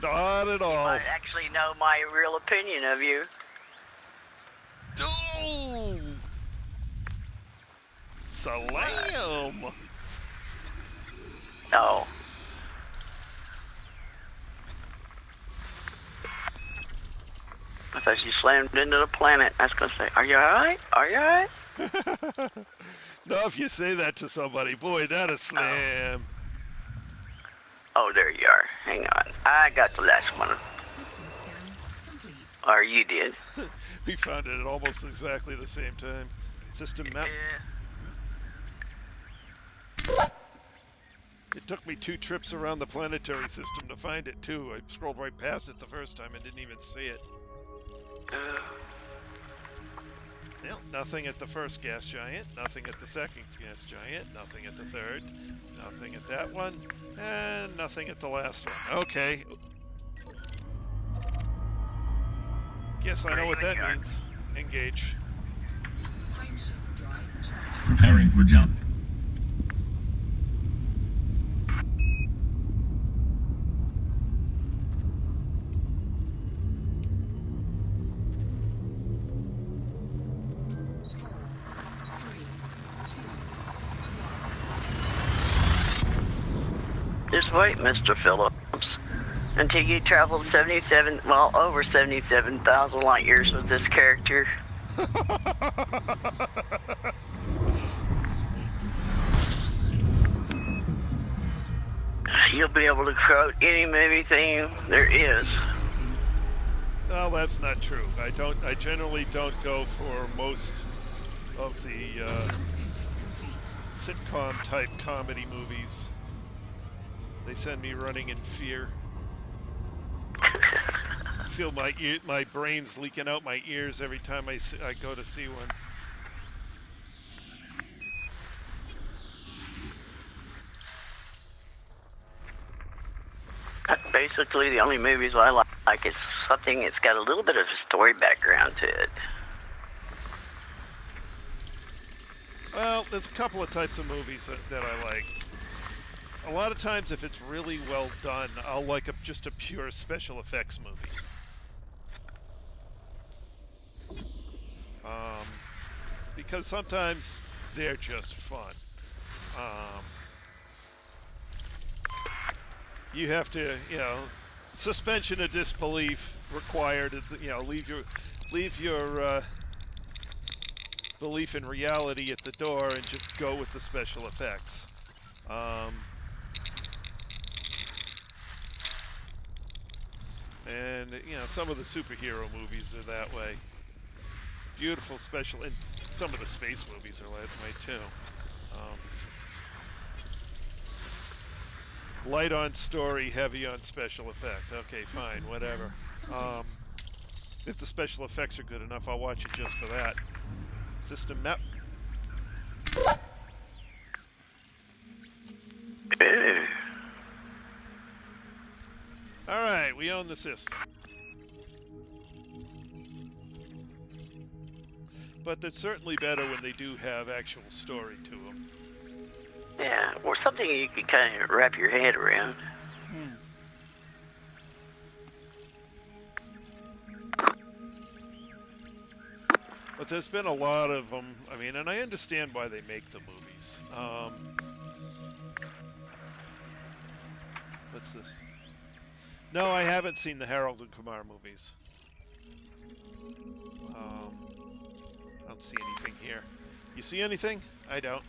Not at all. I actually know my real opinion of you. Oh! Salam! No. I thought you slammed into the planet. I was going to say, "Are you alright? Are you alright?" No, if you say that to somebody, boy, that a slam. Oh, there you are. Hang on. I got the last one. System scan complete. Or you did. We found it at almost exactly the same time. System map. Yeah. It took me 2 trips around the planetary system to find it, too. I scrolled right past it the first time and didn't even see it. Well, nothing at the first gas giant, nothing at the second gas giant, nothing at the third, nothing at that one, and nothing at the last one. Okay. Guess I know what that means. Engage. Frameshift drive charging. Preparing for jump. Just wait, Mr. Phillips, until you travel over 77,000 light years with this character. You'll be able to quote any movie theme there is. Well, that's not true. I generally don't go for most of the sitcom type comedy movies. They send me running in fear. I feel my brain's leaking out my ears every time I go to see one. Basically, the only movies I like is something that's got a little bit of a story background to it. Well, there's a couple of types of movies that I like. A lot of times, if it's really well done, I'll like just a pure special effects movie. Because sometimes they're just fun. You have to, suspension of disbelief required. Leave your belief in reality at the door and just go with the special effects. And some of the superhero movies are that way. Beautiful special, and some of the space movies are that way too. Light on story, heavy on special effect. Okay, fine, whatever. If the special effects are good enough, I'll watch it just for that. System map. Alright, we own the system. But they're certainly better when they do have actual story to them. Yeah, or something you can kind of wrap your head around. But there's been a lot of them. I mean, and I understand why they make the movies. What's this? No, I haven't seen the Harold and Kumar movies. I don't see anything here. You see anything? I don't.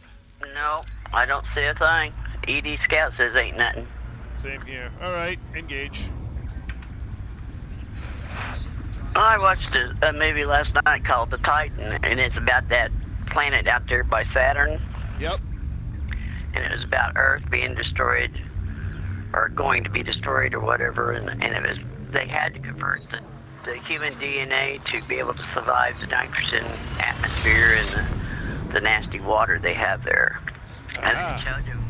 No, I don't see a thing. ED Scout says ain't nothing. Same here. Alright, engage. I watched a movie last night called The Titan, and it's about that planet out there by Saturn. Yep. And it was about Earth being destroyed, or going to be destroyed, or whatever. And it was, they had to convert the human DNA to be able to survive the nitrogen atmosphere and the nasty water they have there. And they showed them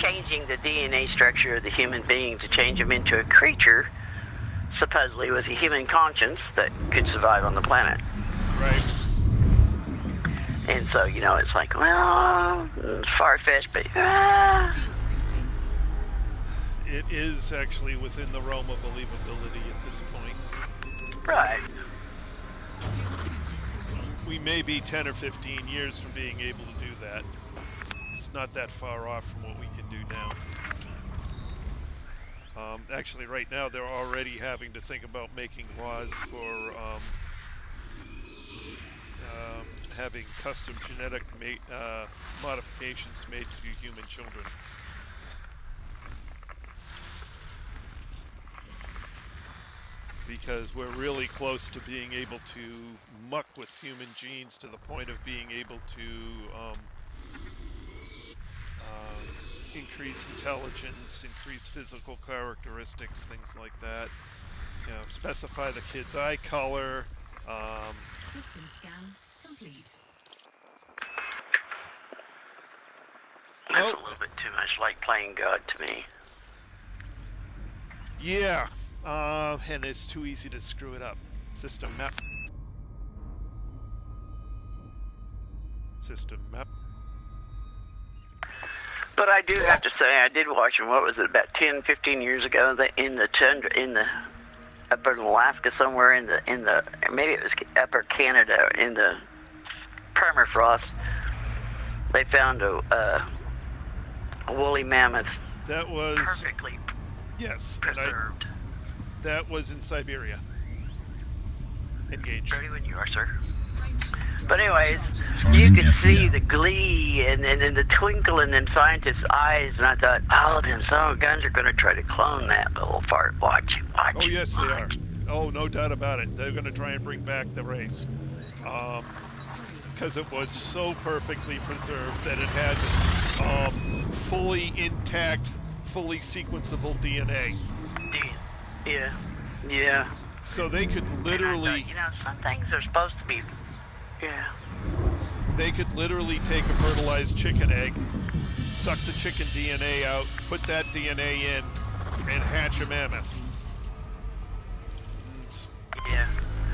changing the DNA structure of the human being to change them into a creature, supposedly with a human conscience that could survive on the planet. Right. And so, it's like, well, it's far-fetched, but... It is actually within the realm of believability at this point. Right. We may be 10 or 15 years from being able to do that. It's not that far off from what we can do now. Actually, right now, they're already having to think about making laws for having custom genetic modifications made to human children. because we're really close to being able to muck with human genes to the point of being able to increase intelligence, increase physical characteristics, things like that. You know, specify the kid's eye color. System scan complete. That's a little bit too much like playing God to me. Yeah, and it's too easy to screw it up. System map. System map. But I do have to say, I did watch him, what was it, about 10, 15 years ago, in the tundra, up in Alaska somewhere, maybe it was upper Canada, in the permafrost, they found a woolly mammoth. That was perfectly yes, preserved. That was in Siberia. Engage. Ready when you are, sir. But anyways, Charging you could see FTL. the glee and the twinkle in them scientists' eyes, and I thought, oh, them son of guns are going to try to clone that little fart. Watch. Oh, yes, they are. Oh, no doubt about it. They're going to try and bring back the race. Because it was so perfectly preserved that it had fully intact, fully sequenceable DNA. Yeah. So they could literally... some things are supposed to be... Yeah. They could literally take a fertilized chicken egg, suck the chicken DNA out, put that DNA in, and hatch a mammoth. Yeah.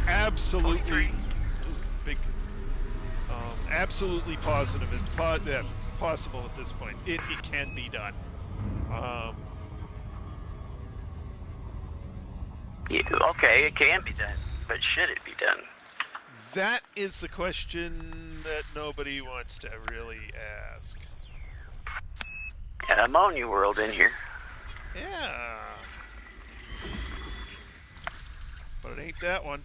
Absolutely big, absolutely positive. It's possible at this point. It can be done. Yeah, okay, it can be done, but should it be done? That is the question that nobody wants to really ask. An ammonia world in here. Yeah. But it ain't that one.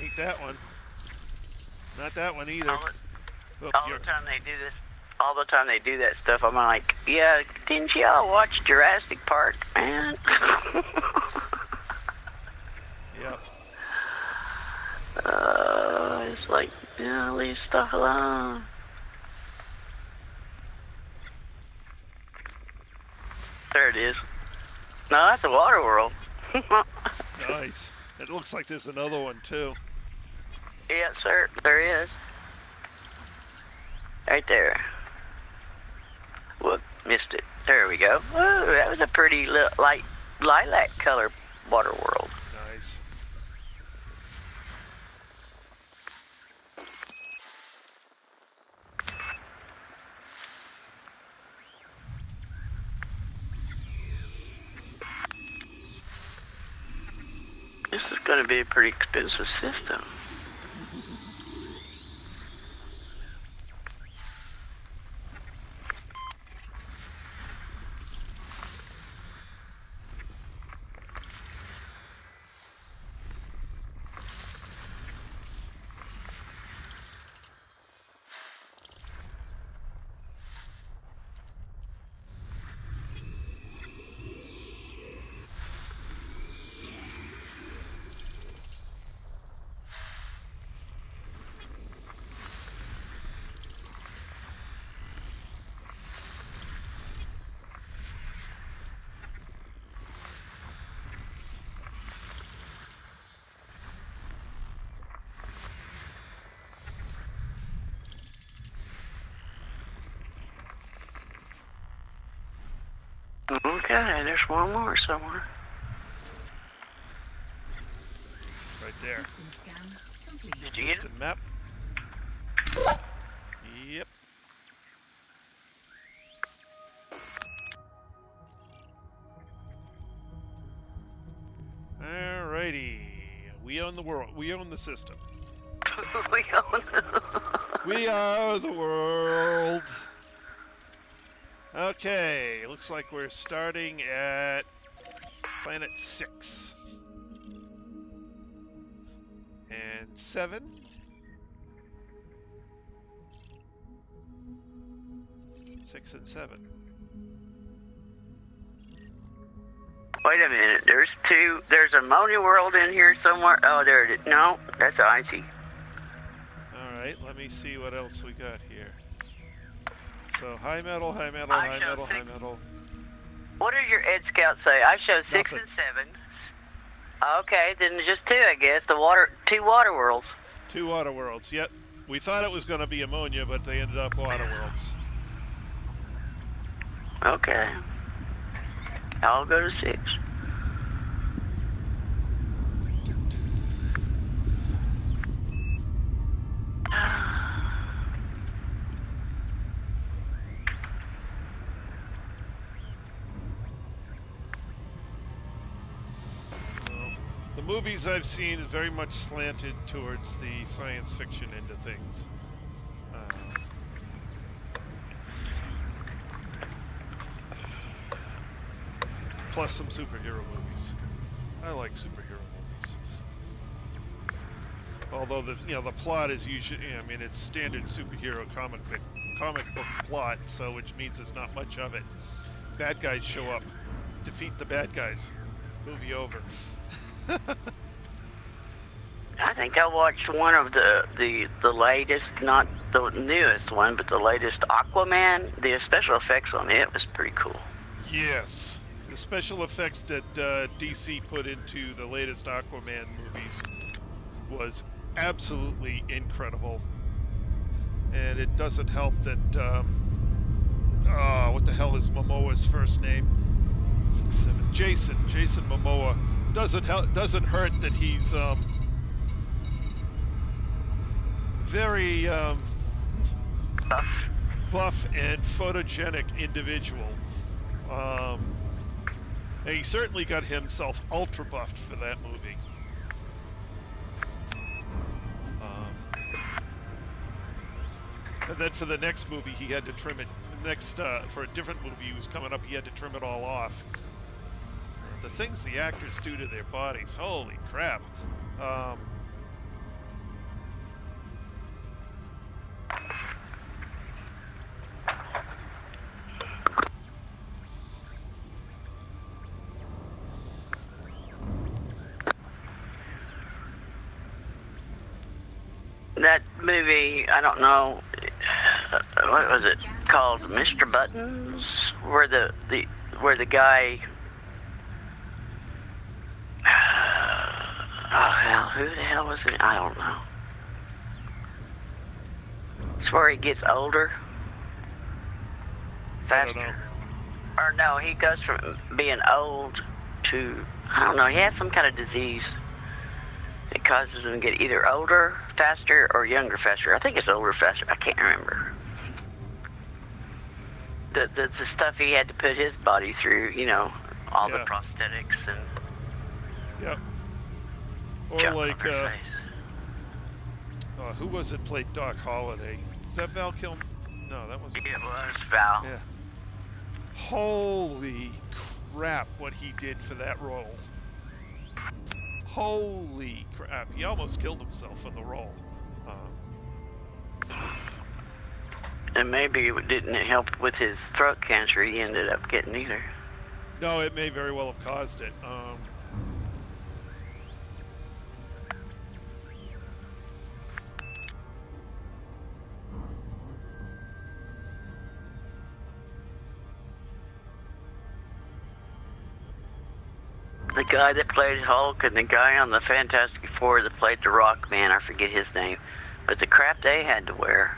Ain't that one. Not that one either. All the time they do that stuff, I'm like, yeah, didn't y'all watch Jurassic Park, man? Yep. It's like, yeah, leave stuff alone. There it is. No, that's a water world. Nice. It looks like there's another one too. Yes, sir, there is. Right there. Whoop, missed it. There we go. Whoa, that was a pretty light lilac color water world. Nice. This is going to be a pretty expensive system. Okay, there's one more somewhere. Right there. System scan complete. Did you get it? System map. Yep. Alrighty. We own the world. We own the system. We own We are the world. Okay, looks like we're starting at planet 6. And 7. 6 and 7. Wait a minute. There's two. There's ammonia world in here somewhere. Oh, there it is. No, that's icy. Alright, let me see what else we got here. So, high metal, high metal, high metal, high metal. What did your Ed Scout say? I showed 6 Nothing. and 7. Okay, then just 2, I guess. Two water worlds. 2 water worlds, yep. We thought it was going to be ammonia, but they ended up water worlds. Okay. I'll go to 6. The movies I've seen is very much slanted towards the science fiction end of things. Plus some superhero movies. I like superhero movies. Although the plot is usually, I mean, it's standard superhero comic book plot, so which means there's not much of it. Bad guys show up, defeat the bad guys. Movie over. I think I watched one of the latest, not the newest one, but the latest Aquaman. The special effects on it was pretty cool. Yes. The special effects that DC put into the latest Aquaman movies was absolutely incredible. And it doesn't help that, what the hell is Momoa's first name? 6, 7. Jason Momoa. Doesn't hurt that he's very buff and photogenic individual. And he certainly got himself ultra buffed for that movie. And then for the next movie, he had to trim it. For a different movie he was coming up, he had to trim it all off. The things the actors do to their bodies, holy crap. That movie, I don't know, what was it called? Mr. Buttons? Where the guy, oh hell, who the hell was it? I don't know. It's where he gets older. I don't know. Faster. Or no, he goes from being old to, I don't know, he has some kind of disease. It causes him to get either older faster or younger faster. I think it's older faster. I can't remember. The stuff he had to put his body through, all the prosthetics and. Yep. Or like, who was it played Doc Holliday? Is that Val Kilmer? No, that wasn't. It was Val. Yeah. Holy crap! What he did for that role. Holy crap, he almost killed himself in the role. And maybe it didn't help with his throat cancer he ended up getting either. No, it may very well have caused it. The guy that played Hulk and the guy on the Fantastic Four that played the Rock Man, I forget his name, but the crap they had to wear.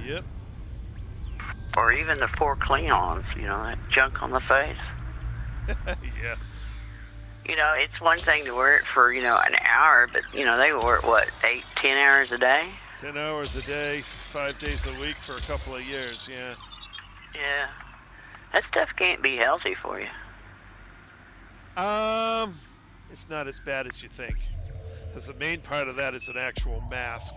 Yep. Or even the 4 Klingons, that junk on the face. Yeah. It's one thing to wear it for, an hour, but, they wear it, what, 8, 10 hours a day? 10 hours a day, 5 days a week for a couple of years, yeah. Yeah. That stuff can't be healthy for you. It's not as bad as you think. Because the main part of that is an actual mask.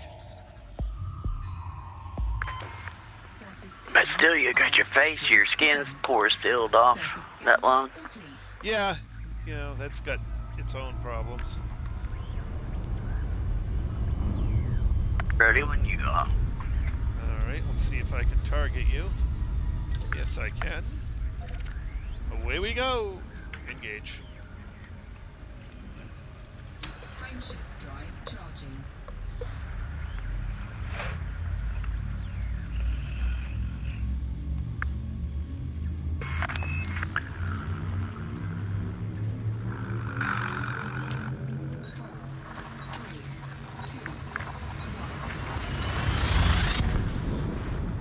But still, you got your face, your skin's pores sealed off that long. Yeah, that's got its own problems. Ready when you are. Alright, let's see if I can target you. Yes, I can. Away we go! Engage. Frameshift drive charging.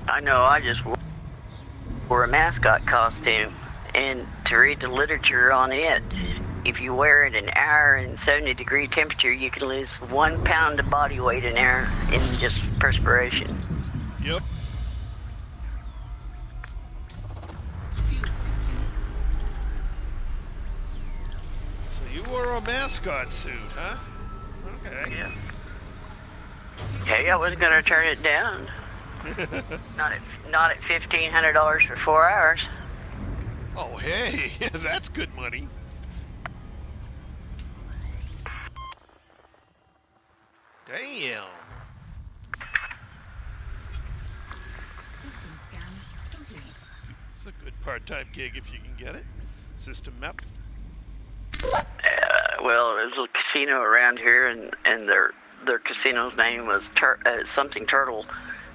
I know, I just wore a mascot costume, and to read the literature on it, if you wear it an hour in 70-degree temperature, you can lose 1 pound of body weight an hour in just perspiration. Yep. Fuel scooping. So you wore a mascot suit, huh? Okay. Yeah. Hey, I wasn't gonna turn it down. Not at $1,500 for 4 hours. Oh, hey, that's good money. Damn. System scan complete. It's a good part-time gig if you can get it. System map. Well, there's a casino around here, and their casino's name was something Turtle,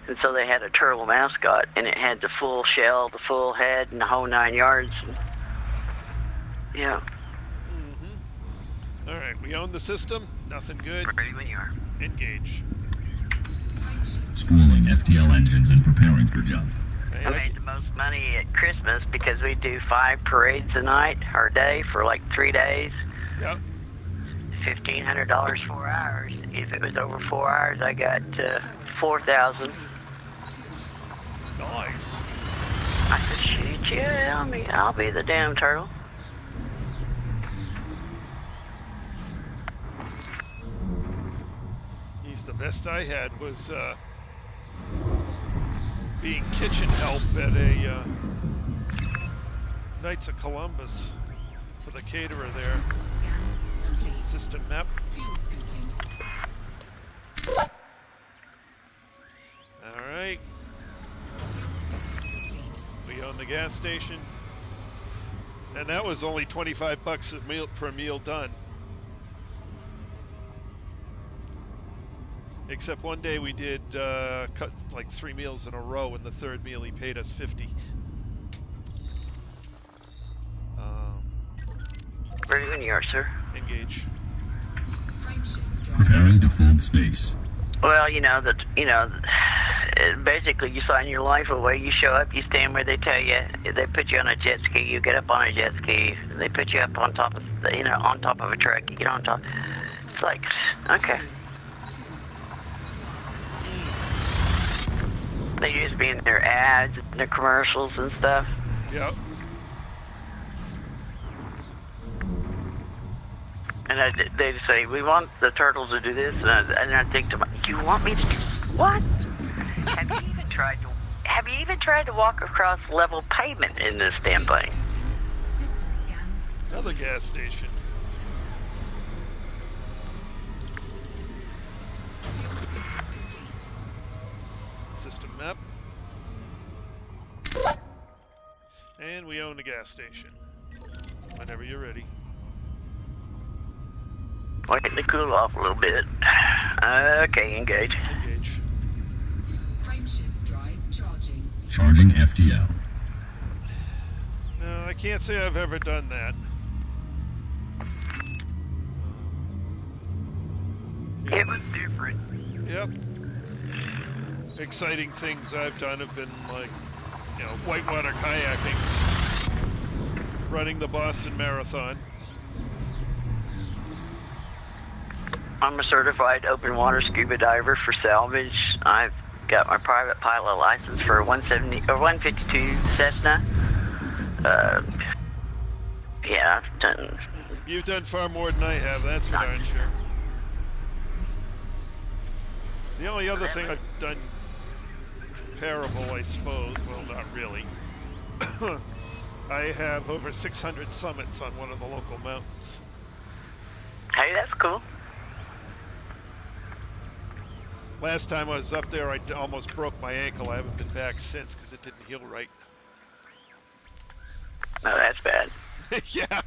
and so they had a turtle mascot, and it had the full shell, the full head, and the whole 9 yards. Yeah. All right, we own the system. Nothing good. Ready when you are. Engage. Spooling FTL engines and preparing for jump. Hey, I made the most money at Christmas because we do 5 parades a night or a day for like 3 days. Yep. $1,500 4 hours. If it was over 4 hours, I got $4,000. Nice. I said, shoot you, I'll be the damn turtle. The best I had was being kitchen help at a Knights of Columbus for the caterer there. System scan complete. System map. Fuel scooping. All right. Fuel scooping complete. We own the gas station, and that was only $25 a meal per meal done. Except one day we did cut like 3 meals in a row, and the third meal he paid us $50. Ready when you are, sir. Engage. Frameshift drive. Preparing to fold space. Well, basically you sign your life away. You show up, you stand where they tell you. They put you on a jet ski. You get up on a jet ski. They put you up on top of, on top of a truck. You get on top. It's like, okay. They used to be in their ads, and their commercials and stuff. Yep. And they say, we want the turtles to do this, and I think to myself, you want me to do what? Have you even tried to walk across level pavement in this damn thing? System scan. Another gas station. Fuel scooping complete. System map. And we own the gas station. Whenever you're ready. Waiting to cool off a little bit. Okay, engage. Engage. Frameshift drive charging. Charging FTL. No, I can't say I've ever done that. It was different. Yep. Exciting things I've done have been like, whitewater kayaking, running the Boston Marathon. I'm a certified open water scuba diver for salvage. I've got my private pilot license for a 152 Cessna. Yeah, I've done. You've done far more than I have, that's for darn sure. The only other thing I've done comparable, I suppose, well, not really. I have over 600 summits on one of the local mountains. Hey, that's cool. Last time I was up there, I almost broke my ankle. I haven't been back since because it didn't heal right. No, that's bad. Yeah.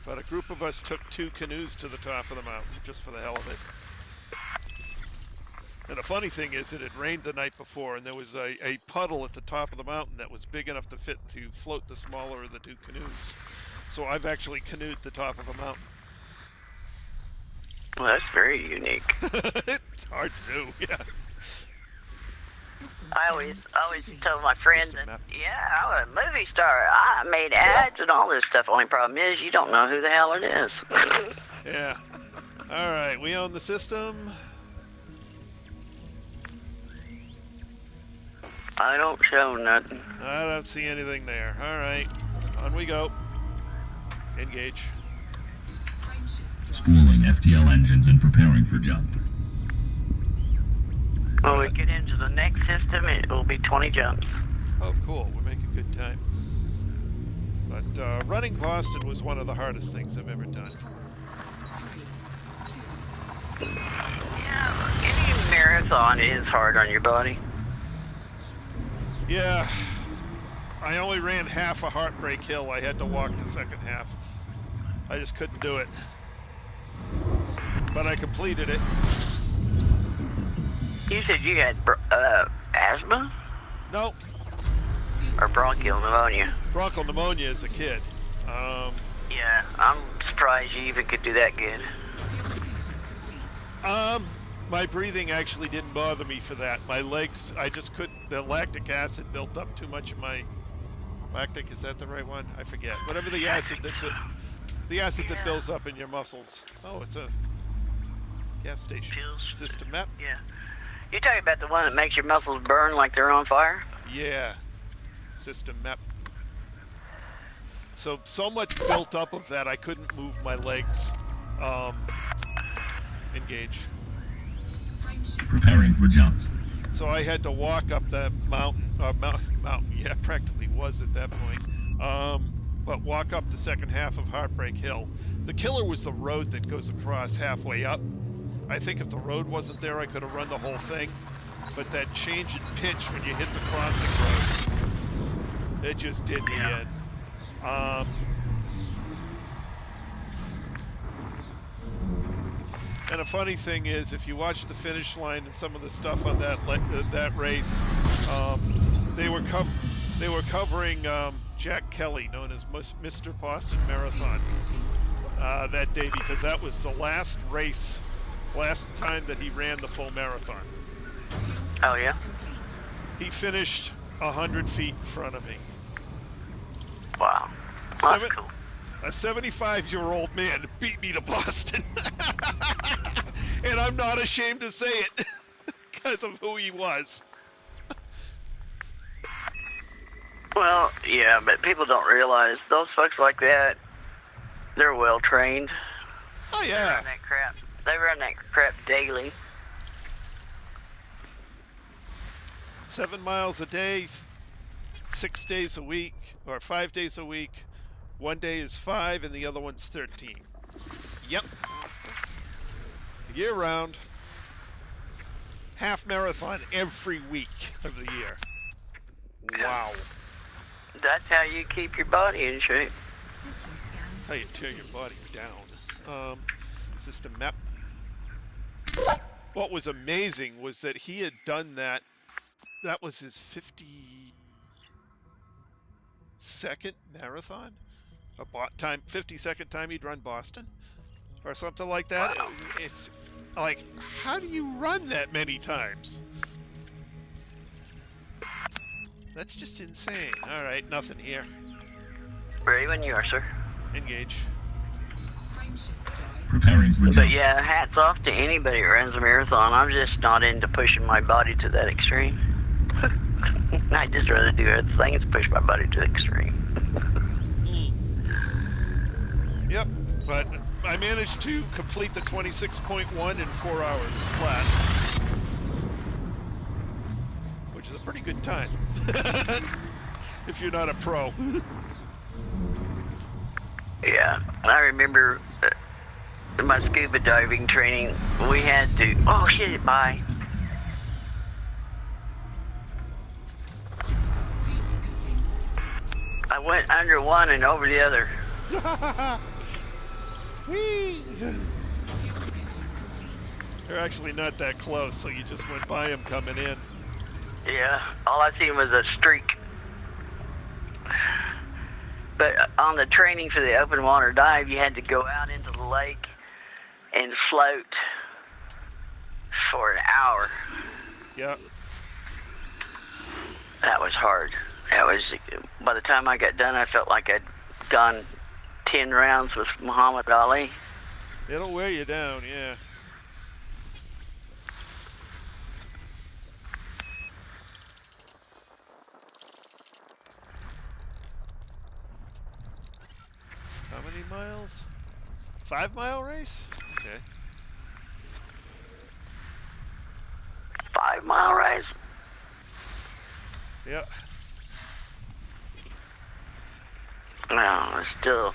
But a group of us took 2 canoes to the top of the mountain just for the hell of it. And the funny thing is, it had rained the night before, and there was a puddle at the top of the mountain that was big enough to float the smaller of the 2 canoes. So I've actually canoed the top of a mountain. Well, that's very unique. It's hard to do, yeah. System I scan always complete. tell my friends System that, map. yeah, I'm a movie star. I made ads and all this stuff. Only problem is you don't know who the hell it is. Yeah. All right, we own the system. I don't show nothing. I don't see anything there. All right, on we go. Engage. Frameshift drive Spooling FTL engines and preparing for jump. When we get into the next system, it will be 20 jumps. Oh, cool. We're making good time. But running Boston was one of the hardest things I've ever done. 3, 2, Yeah, any marathon is hard on your body. Yeah. I only ran half a Heartbreak Hill. I had to walk the second half. I just couldn't do it. But I completed it. You said you had asthma No, or bronchial pneumonia. bronchial pneumonia as a kid. Yeah, I'm surprised you even could do that good. fuel scooping complete. My breathing actually didn't bother me for that. My legs, I just couldn't. The lactic acid built up too much in my lactic. Is that the right one? I forget. Whatever the acid that builds up in your muscles. Oh, it's a gas station. Pills. System map. Yeah. You're talking about the one that makes your muscles burn like they're on fire? Yeah. System map. So much built up of that I couldn't move my legs. Engage. Frameshift Preparing for jump. So I had to walk up the mountain. Mountain. Yeah, practically was at that point. But walk up the second half of Heartbreak Hill. The killer was the road that goes across halfway up. I think if the road wasn't there, I could have run the whole thing. But that change in pitch when you hit the crossing road, it just did me Yeah. in. And a funny thing is, if you watch the finish line and some of the stuff on that race, they were covering Jack Kelly, known as Mr. Boston Marathon, that day because that was the last time that he ran the full marathon. Oh, yeah? complete. He finished 100 feet in front of me. Wow. Well, Seven- that's cool. A 75-year-old man beat me to Boston. And I'm not ashamed to say it because of who he was. Well, yeah, but people don't realize those folks like that, they're well trained. Oh, They yeah. run that crap. They run that crap daily. 7 miles a day, 6 days a week, or 5 days a week. One day is 5 and the other one's 13. Yep. Year round. Half marathon every week of the year. Wow. That's how you keep your body in shape. System scan How you tear your body down. System map. What was amazing was that he had done that. That was his 52nd marathon? 52nd time he'd run Boston? Or something like that. Wow. It's like, how do you run that many times? That's just insane. Alright, nothing here. Ready when you are, sir. Engage. frameshift drive Preparing for But jump. yeah, hats off to anybody who runs a marathon. I'm just not into pushing my body to that extreme. I'd just rather do other things, push my body to the extreme. Yep, but I managed to complete the 26.1 in 4 hours flat, which is a pretty good time if you're not a pro. Yeah, I remember my scuba diving training, we had to. Oh shit! Bye. Fuel scooping. I went under one and over the other. Whee! Fuel scooping complete. They're actually not that close, so you just went by them coming in. Yeah, all I seen was a streak. But on the training for the open water dive, you had to go out into the lake and float for an hour. Yeah. That was hard. That was. By the time I got done, I felt like I'd gone 10 rounds with Muhammad Ali. It'll wear you down, yeah. How many miles? 5-mile race? Okay. 5-mile race. Yeah. No, it's still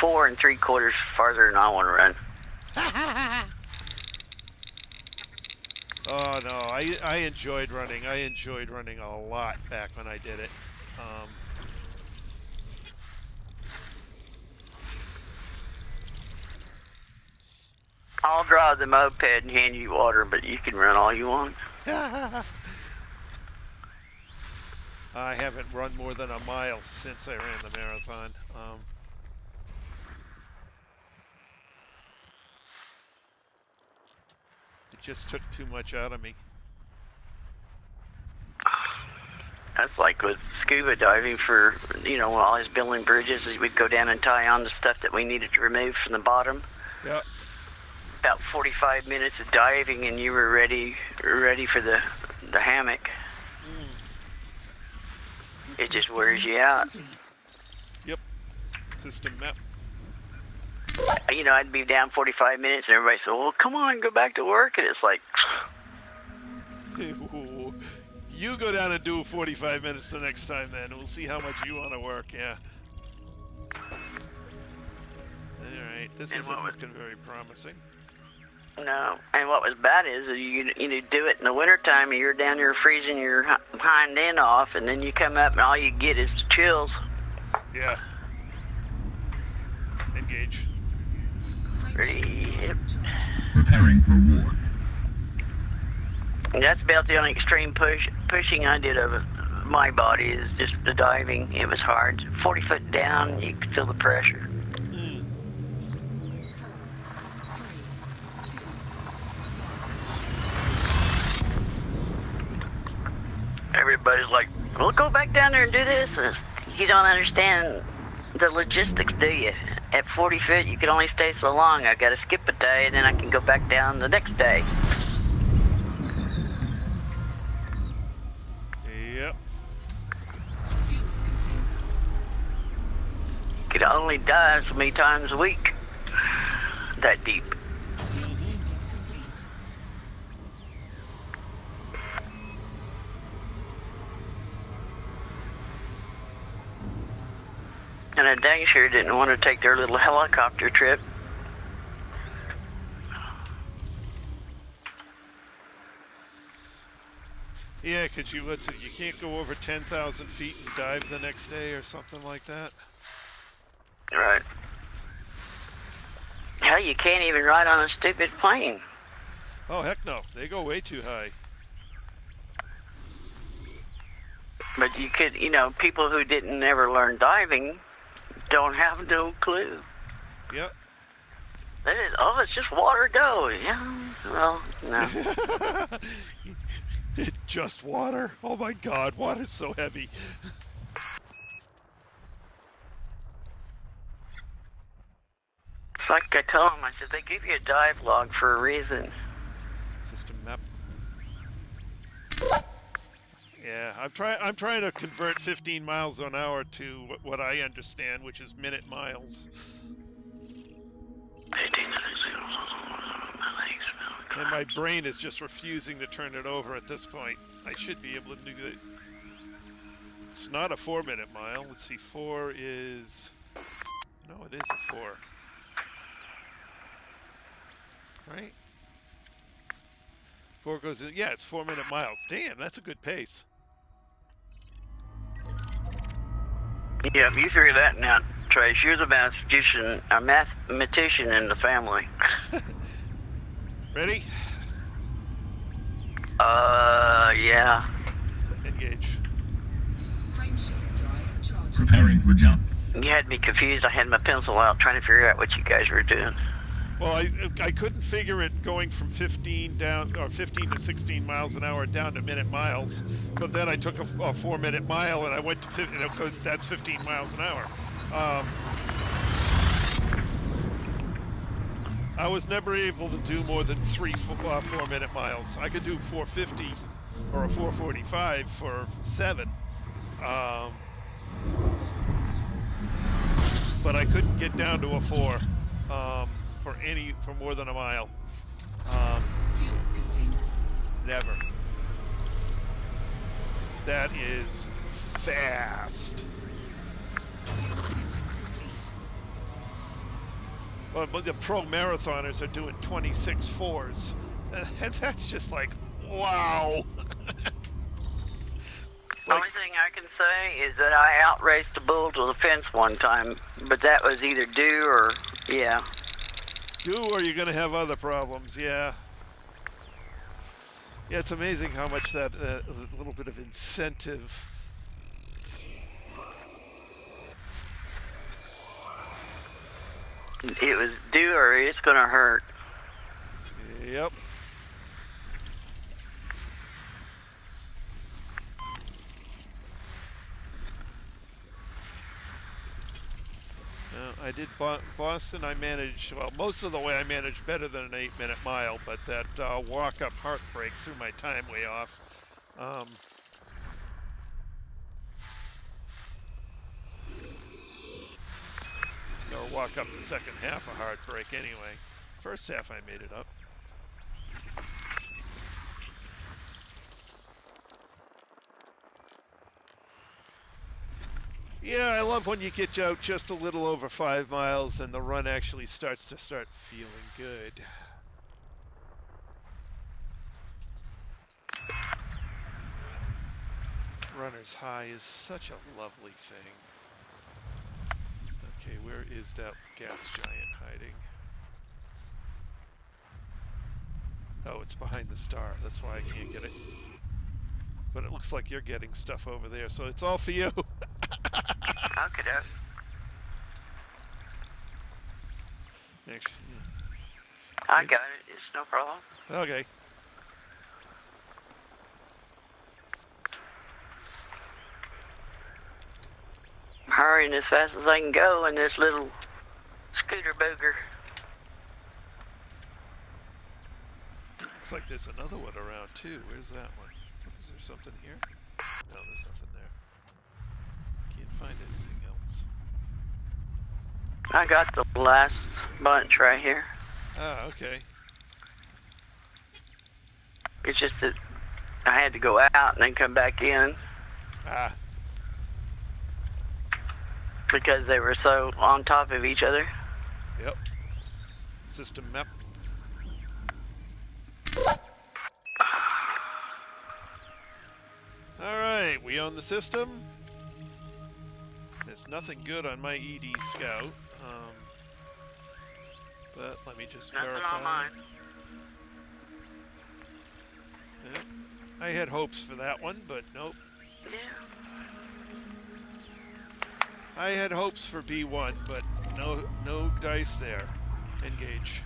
4 3/4 farther than I want to run. Oh no, I enjoyed running. I enjoyed running a lot back when I did it. I'll drive the moped and hand you water, but you can run all you want. I haven't run more than a mile since I ran the marathon. It just took too much out of me. That's like with scuba diving for, while I was building bridges, we'd go down and tie on the stuff that we needed to remove from the bottom. Yep. About 45 minutes of diving and you were ready for the hammock. It just wears you out. Complete. Yep. System map. I'd be down 45 minutes and everybody said, well, come on, go back to work. And it's like... You go down and do 45 minutes the next time then. We'll see how much you want to work, yeah. Alright, this And isn't what was- looking very promising. No. And what was bad is you do it in the wintertime and you're down there freezing your hind end off, and then you come up and all you get is chills. Yeah. Engage. Yep. Preparing for war. And that's about the only extreme pushing I did of my body is just the diving. It was hard. 40 foot down, you could feel the pressure. 4, 3, 2. Everybody's like, well, go back down there and do this. And you don't understand the logistics, do you? At 40 feet, you can only stay so long. I got to skip a day, and then I can go back down the next day. Yep. Fuel scooping. You can only dive so many times a week. That deep. Fuel scooping complete. And I dang sure didn't want to take their little helicopter trip. Yeah, because you can't go over 10,000 feet and dive the next day or something like that. Right. Hell, you can't even ride on a stupid plane. Oh, heck no. They go way too high. But you could, people who didn't ever learn diving don't have no clue. Yep. It's just water, go. Yeah, well, no. It's just water. Oh my god, water's so heavy. It's like I told them, I said, they give you a dive log for a reason. System map. Yeah, I'm trying to convert 15 miles an hour to what I understand, which is minute miles. And my brain is just refusing to turn it over at this point. I should be able to do it. It's not a 4-minute mile. Let's see, 4 is... No, it is a 4. right? 4 goes in. Yeah, it's 4-minute miles. Damn, that's a good pace. Yeah, you figure that out, Trace. You're the mathematician in the family. Ready? Yeah. Engage. Frameshift drive charging. Preparing for jump. You had me confused. I had my pencil out trying to figure out what you guys were doing. Well, I couldn't figure it going from 15 to 16 miles an hour down to minute miles, but then I took a 4-minute mile and I went to 50. That's 15 miles an hour. I was never able to do more than 4-minute miles. I could do 450 or a 445 for 7. But I couldn't get down to a 4 for more than a mile. Fuel scooping. Never. That is fast. Fuel scooping complete. Well, but the pro marathoners are doing 26 4s, and that's just like, wow. It's The like, only thing I can say is that I outraced a bull to the fence one time, but that was either due or, yeah. or you're going to have other problems, yeah. Yeah, it's amazing how much that a little bit of incentive. It was due or it's going to hurt. Yep. I did Boston. I managed, well, most of the way I managed better than an 8-minute mile, but that walk-up heartbreak threw my time way off. Or walk up the second half of heartbreak anyway. First half I made it up. Yeah, I love when you get out just a little over 5 miles and the run actually starts feeling good. Runner's high is such a lovely thing. Okay, where is that gas giant hiding? Oh, it's behind the star. That's why I can't get it. But it looks like you're getting stuff over there, so it's all for you. Okay, Actually, I got it. It's no problem. okay. I'm hurrying as fast as I can go in this little scooter booger. Looks like there's another one around too. Where's that one? Is there something here? No, there's nothing there. Can't find anything else. I got the last bunch right here. Ah, okay. It's just that I had to go out and then come back in Ah, because they were so on top of each other. yep. System map. Alright, we own the system. There's nothing good on my ED Scout. But let me just Nothing verify. on mine. Yep. I had hopes for that one, but nope. Yeah. I had hopes for B1, but no dice there. Engage.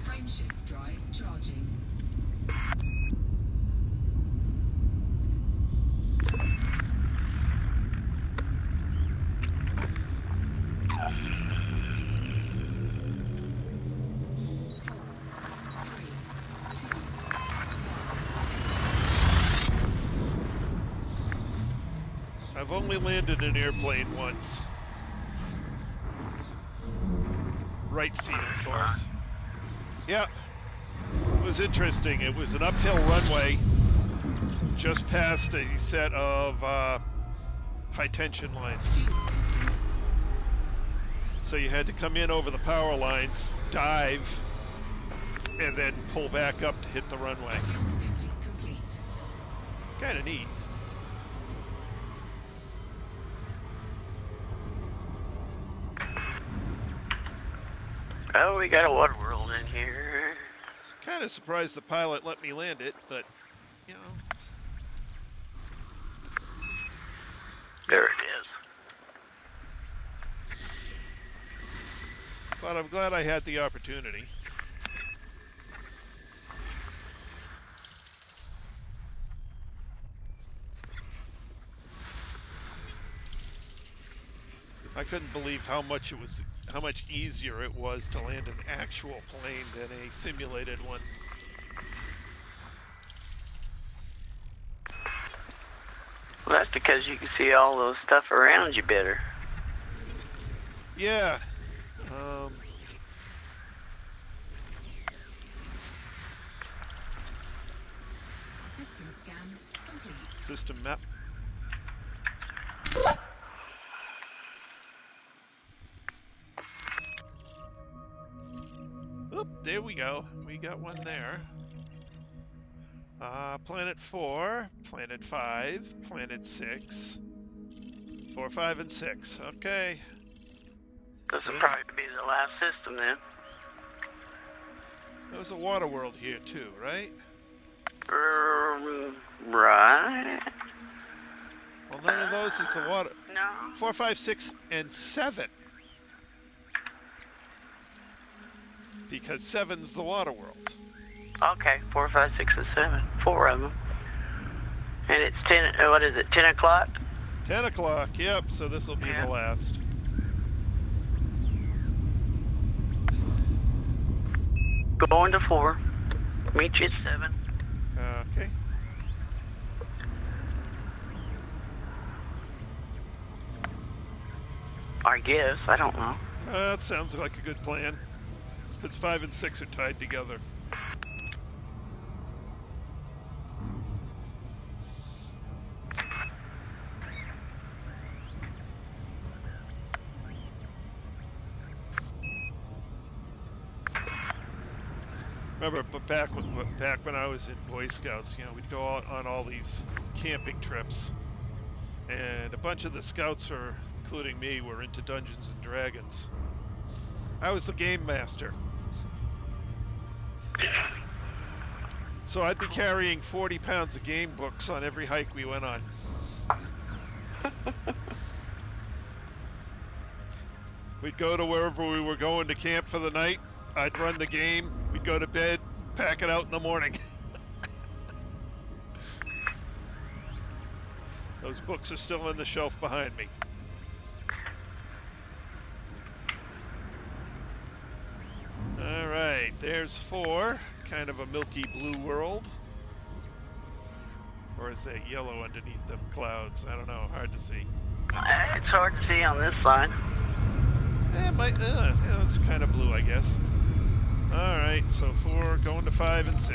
Frameshift drive charging. I've only landed an airplane once. Right seat, of course. Yeah, it was interesting. It was an uphill runway just past a set of high tension lines. Fuel scooping. So you had to come in over the power lines, dive, and then pull back up to hit the runway. Fuel scooping complete. It's kind of neat. Oh, we got a water world in here. Kind of surprised the pilot let me land it, but, you know. There it is. But I'm glad I had the opportunity. I couldn't believe how much easier it was to land an actual plane than a simulated one. Well, that's because you can see all those stuff around you better. Yeah. System scan complete. System map. Oop, there we go. We got one there. Planet 4, Planet 5, Planet 6. 4, 5, and 6. Okay. This will probably be the last system then. There was a water world here too, right? Right. Well, none of those is the water. No. 4, 5, 6, and 7. Because 7's the water world. Okay, 4, 5, 6, and 7. 4 of them. And it's 10, what is it, 10 o'clock? 10 o'clock, yep, so this will be Yeah. the last. Going to 4. Meet you at 7. Okay. I guess, I don't know. That sounds like a good plan. Because 5 and 6 are tied together. Remember, but back when I was in Boy Scouts, you know, we'd go out on all these camping trips, and a bunch of the scouts, including me, were into Dungeons and Dragons. I was the game master, so I'd be carrying 40 pounds of game books on every hike we went on. We'd go to wherever we were going to camp for the night. I'd run the game, we'd go to bed, pack it out in the morning. Those books are still on the shelf behind me. Alright, there's 4. Kind of a milky blue world. Or is that yellow underneath them clouds? I don't know, hard to see. It's hard to see on this side. Yeah, it's kind of blue, I guess. Alright, so 4 going to 5 and 6.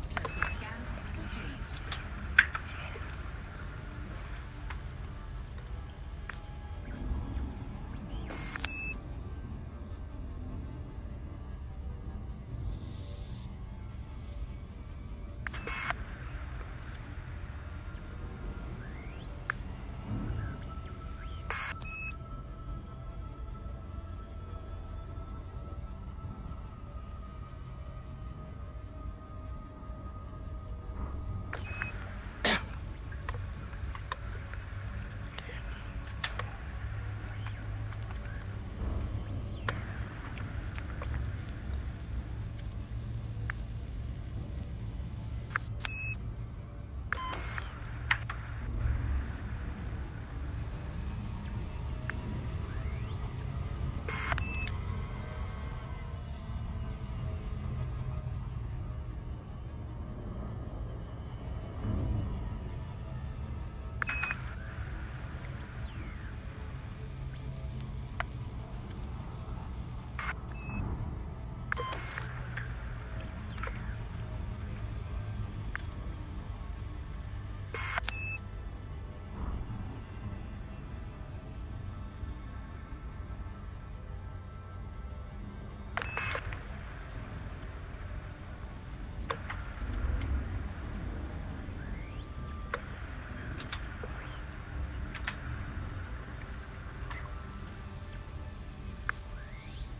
Surface scan complete.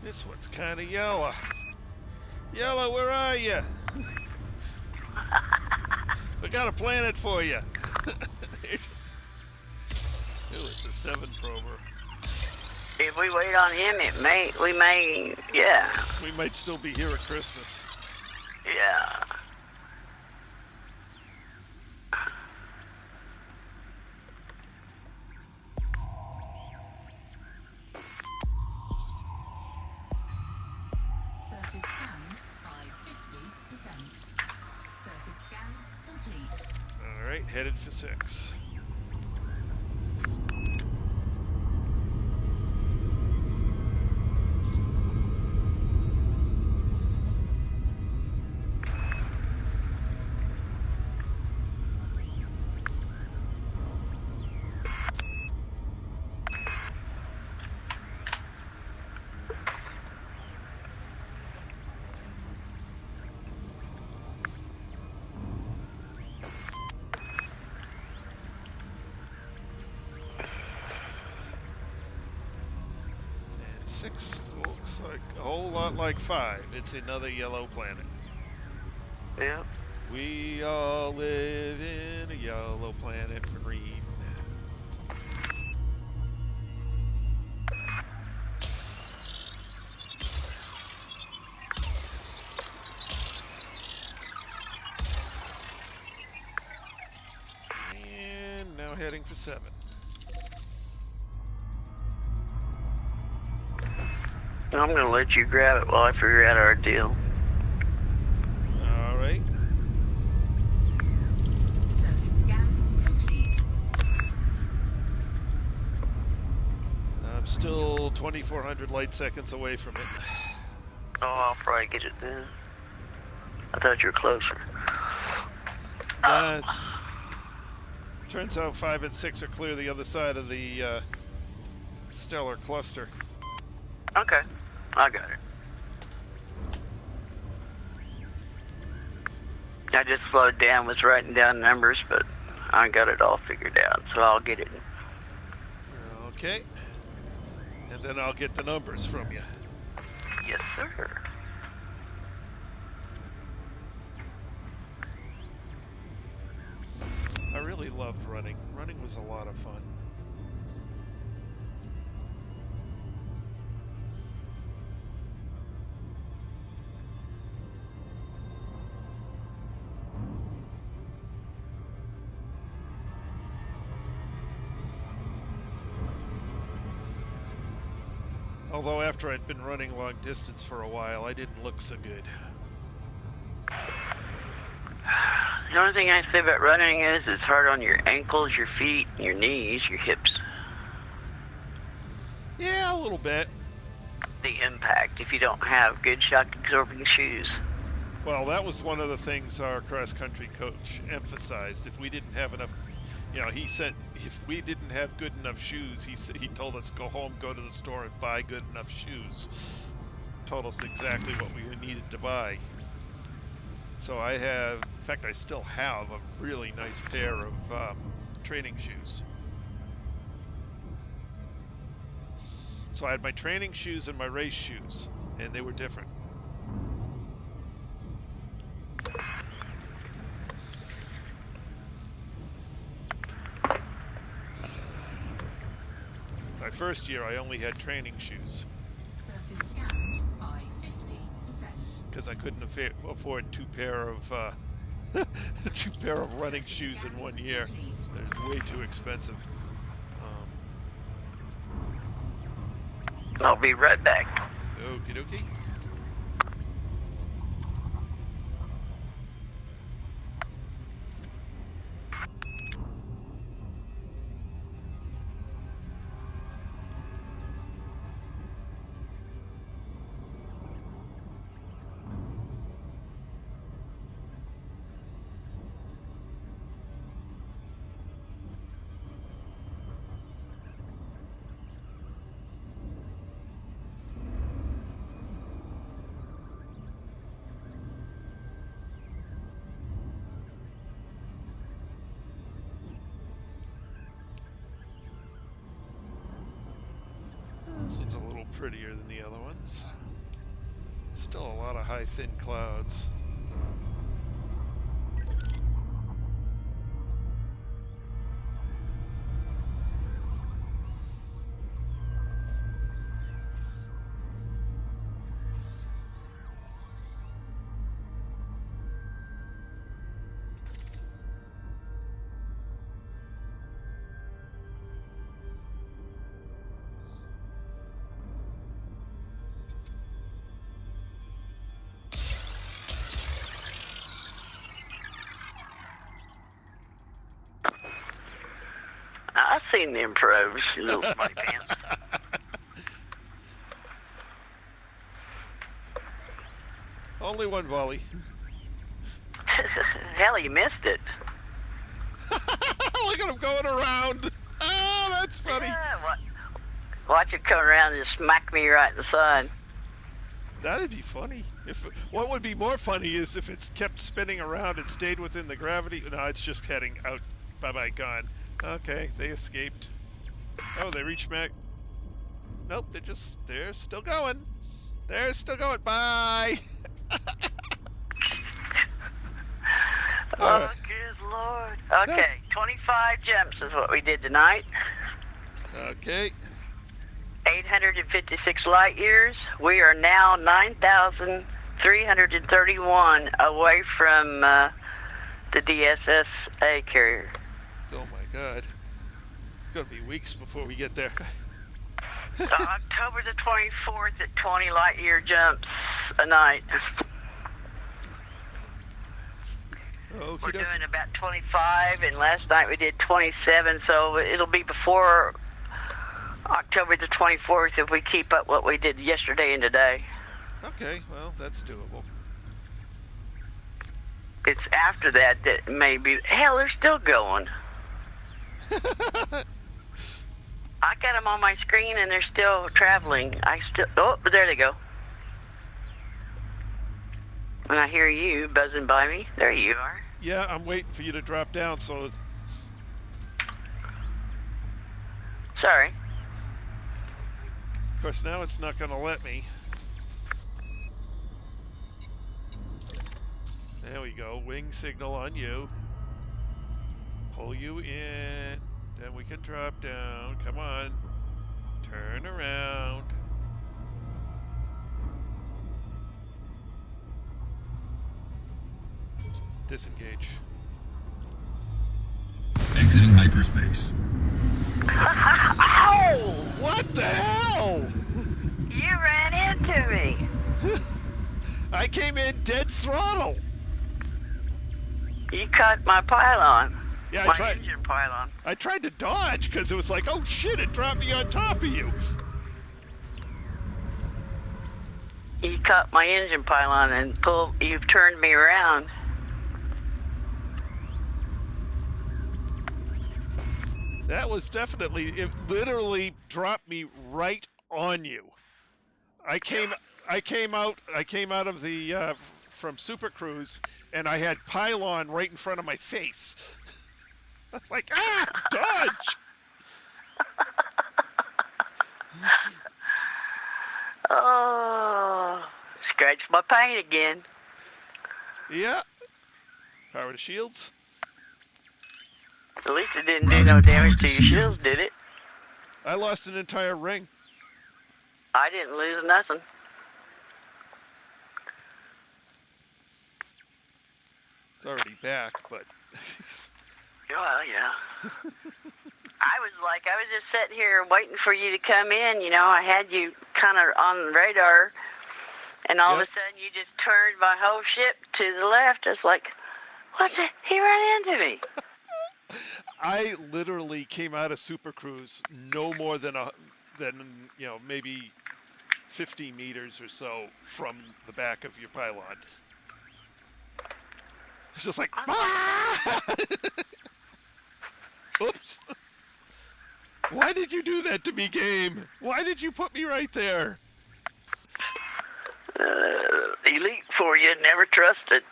This one's kind of yellow. Yellow, where are you? We got a planet for you. Ooh, it's a 7 prober. If we wait on him, we may, yeah. We might still be here at Christmas. Yeah. Surface scanned by 50%. Surface scan complete. All right, headed for 6. And 6 looks like a whole lot like 5. It's another yellow planet. Yep. We all live in a yellow planet for green. And now heading for 7. I'm gonna let you grab it while I figure out our deal. All right. Surface scan complete. I'm still 2,400 light seconds away from it. Oh, I'll probably get it then. I thought you were closer. That's. Turns out 5 and 6 are clear the other side of the stellar cluster. Okay, I got it. I just slowed down, was writing down numbers, but I got it all figured out, so I'll get it. Okay. And then I'll get the numbers from you. Yes, sir. I really loved running. Running was a lot of fun. Although after I'd been running long distance for a while, I didn't look so good. The only thing I say about running is it's hard on your ankles, your feet, your knees, your hips. Yeah, a little bit. The impact if you don't have good shock absorbing shoes. Well, that was one of the things our cross-country coach emphasized. If we didn't have enough, you know, he said if we didn't have good enough shoes, he told us go home, go to the store and buy good enough shoes. Told us exactly what we needed to buy. So I have, in fact, I still have a really nice pair of training shoes. So I had my training shoes and my race shoes, and they were different. My first year, I only had training shoes. Surface scanned by 50%. Because I couldn't afford two pair of running shoes in 1 year. They're way too expensive. I'll be right back. Okie dokie. prettier than the other ones. Still a lot of high, thin clouds. I've seen them pros, you little smarty pants. Only one volley. Hell, you missed it. Look at him going around. Oh, that's funny. Yeah, watch it come around and smack me right in the side. That'd be funny. What would be more funny is if it's kept spinning around and stayed within the gravity. No, it's just heading out. Bye-bye, gone. Okay, they escaped. Oh, they reached back. Nope, they're still going. They're still going. Bye. Oh, good Lord. Okay, 25 jumps is what we did tonight. Okay. 856 light years. We are now 9,331 away from the DSSA carrier. Oh my God. It's gonna be weeks before we get there. October the 24th at 20 light year jumps a night. Okey We're dokey. doing about 25, and last night we did 27, so it'll be before October the 24th if we keep up what we did yesterday and today. Okay, well, that's doable. It's after that that maybe... Hell, they're still going. I got them on my screen, and they're still traveling. Oh, there they go. And I hear you buzzing by me. There you are. Yeah, I'm waiting for you to drop down, so... Sorry. Of course, now it's not going to let me. There we go. Wing signal on you. Pull you in. Then we can drop down. Come on. Turn around. Disengage. Exiting hyperspace. Ow! What the hell? You ran into me. I came in dead throttle. You cut my pylon. Yeah, I my tried. engine pylon. I tried to dodge because it was like, oh shit, it dropped me on top of you. You cut my engine pylon and you've turned me around. That was definitely, it literally dropped me right on you. I came out of the, from Super Cruise, and I had pylon right in front of my face. I was like, dodge! Oh, scratch my paint again. Yeah. Power to shields. At least it didn't do no damage to your shields, did it? I lost an entire ring. I didn't lose nothing. It's already back, but... Well, yeah. I was just sitting here waiting for you to come in. You know, I had you kind of on the radar, and all of a sudden you just turned my whole ship to the left. I was like, what the? He ran into me. I literally came out of Super Cruise no more than maybe 50 meters or so from the back of your pylon. It's just like, oops. Why did you do that to me, game? Why did you put me right there? Elite for you, never trusted.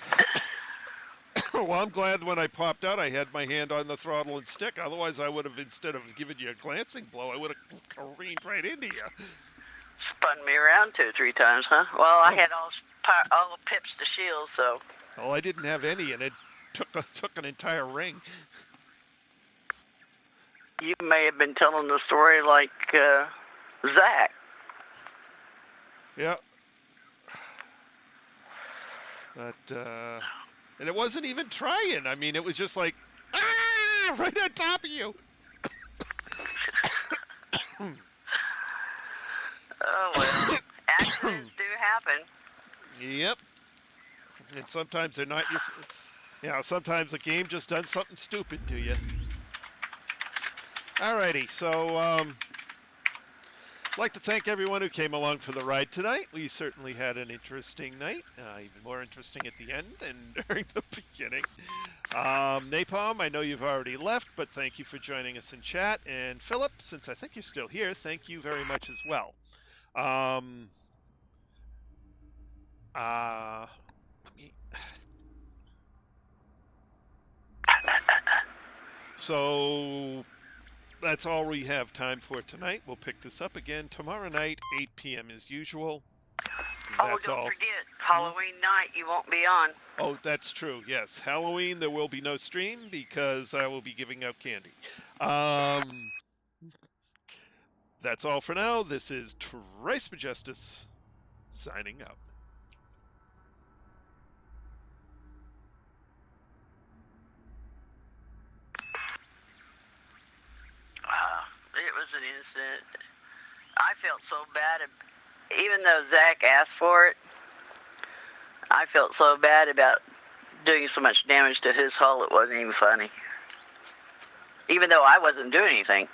Well, I'm glad when I popped out, I had my hand on the throttle and stick. Otherwise, I would have, instead of giving you a glancing blow, I would have careened right into you. spun me around 2 or 3 times, huh? Well, I had all pips to shield, so. Oh, I didn't have any, and it took an entire ring. You may have been telling the story like Zach. Yeah. But, and it wasn't even trying. I mean, it was just like, right on top of you. Oh, well. Accidents do happen. Yep. And sometimes they're not your... sometimes the game just does something stupid to you. Alrighty, so, I'd like to thank everyone who came along for the ride tonight. We certainly had an interesting night, even more interesting at the end than during the beginning. Napalm, I know you've already left, but thank you for joining us in chat. And Philip, since I think you're still here, thank you very much as well. So that's all we have time for tonight. We'll pick this up again tomorrow night, 8 p.m. as usual. That's don't all. Forget, Halloween night you won't be on. Oh, that's true. Yes, Halloween there will be no stream because I will be giving out candy. That's all for now. This is Trace Majestus signing out. It was an incident. I felt so bad, even though Zach asked for it. I felt so bad about doing so much damage to his hull, it wasn't even funny. Even though I wasn't doing anything.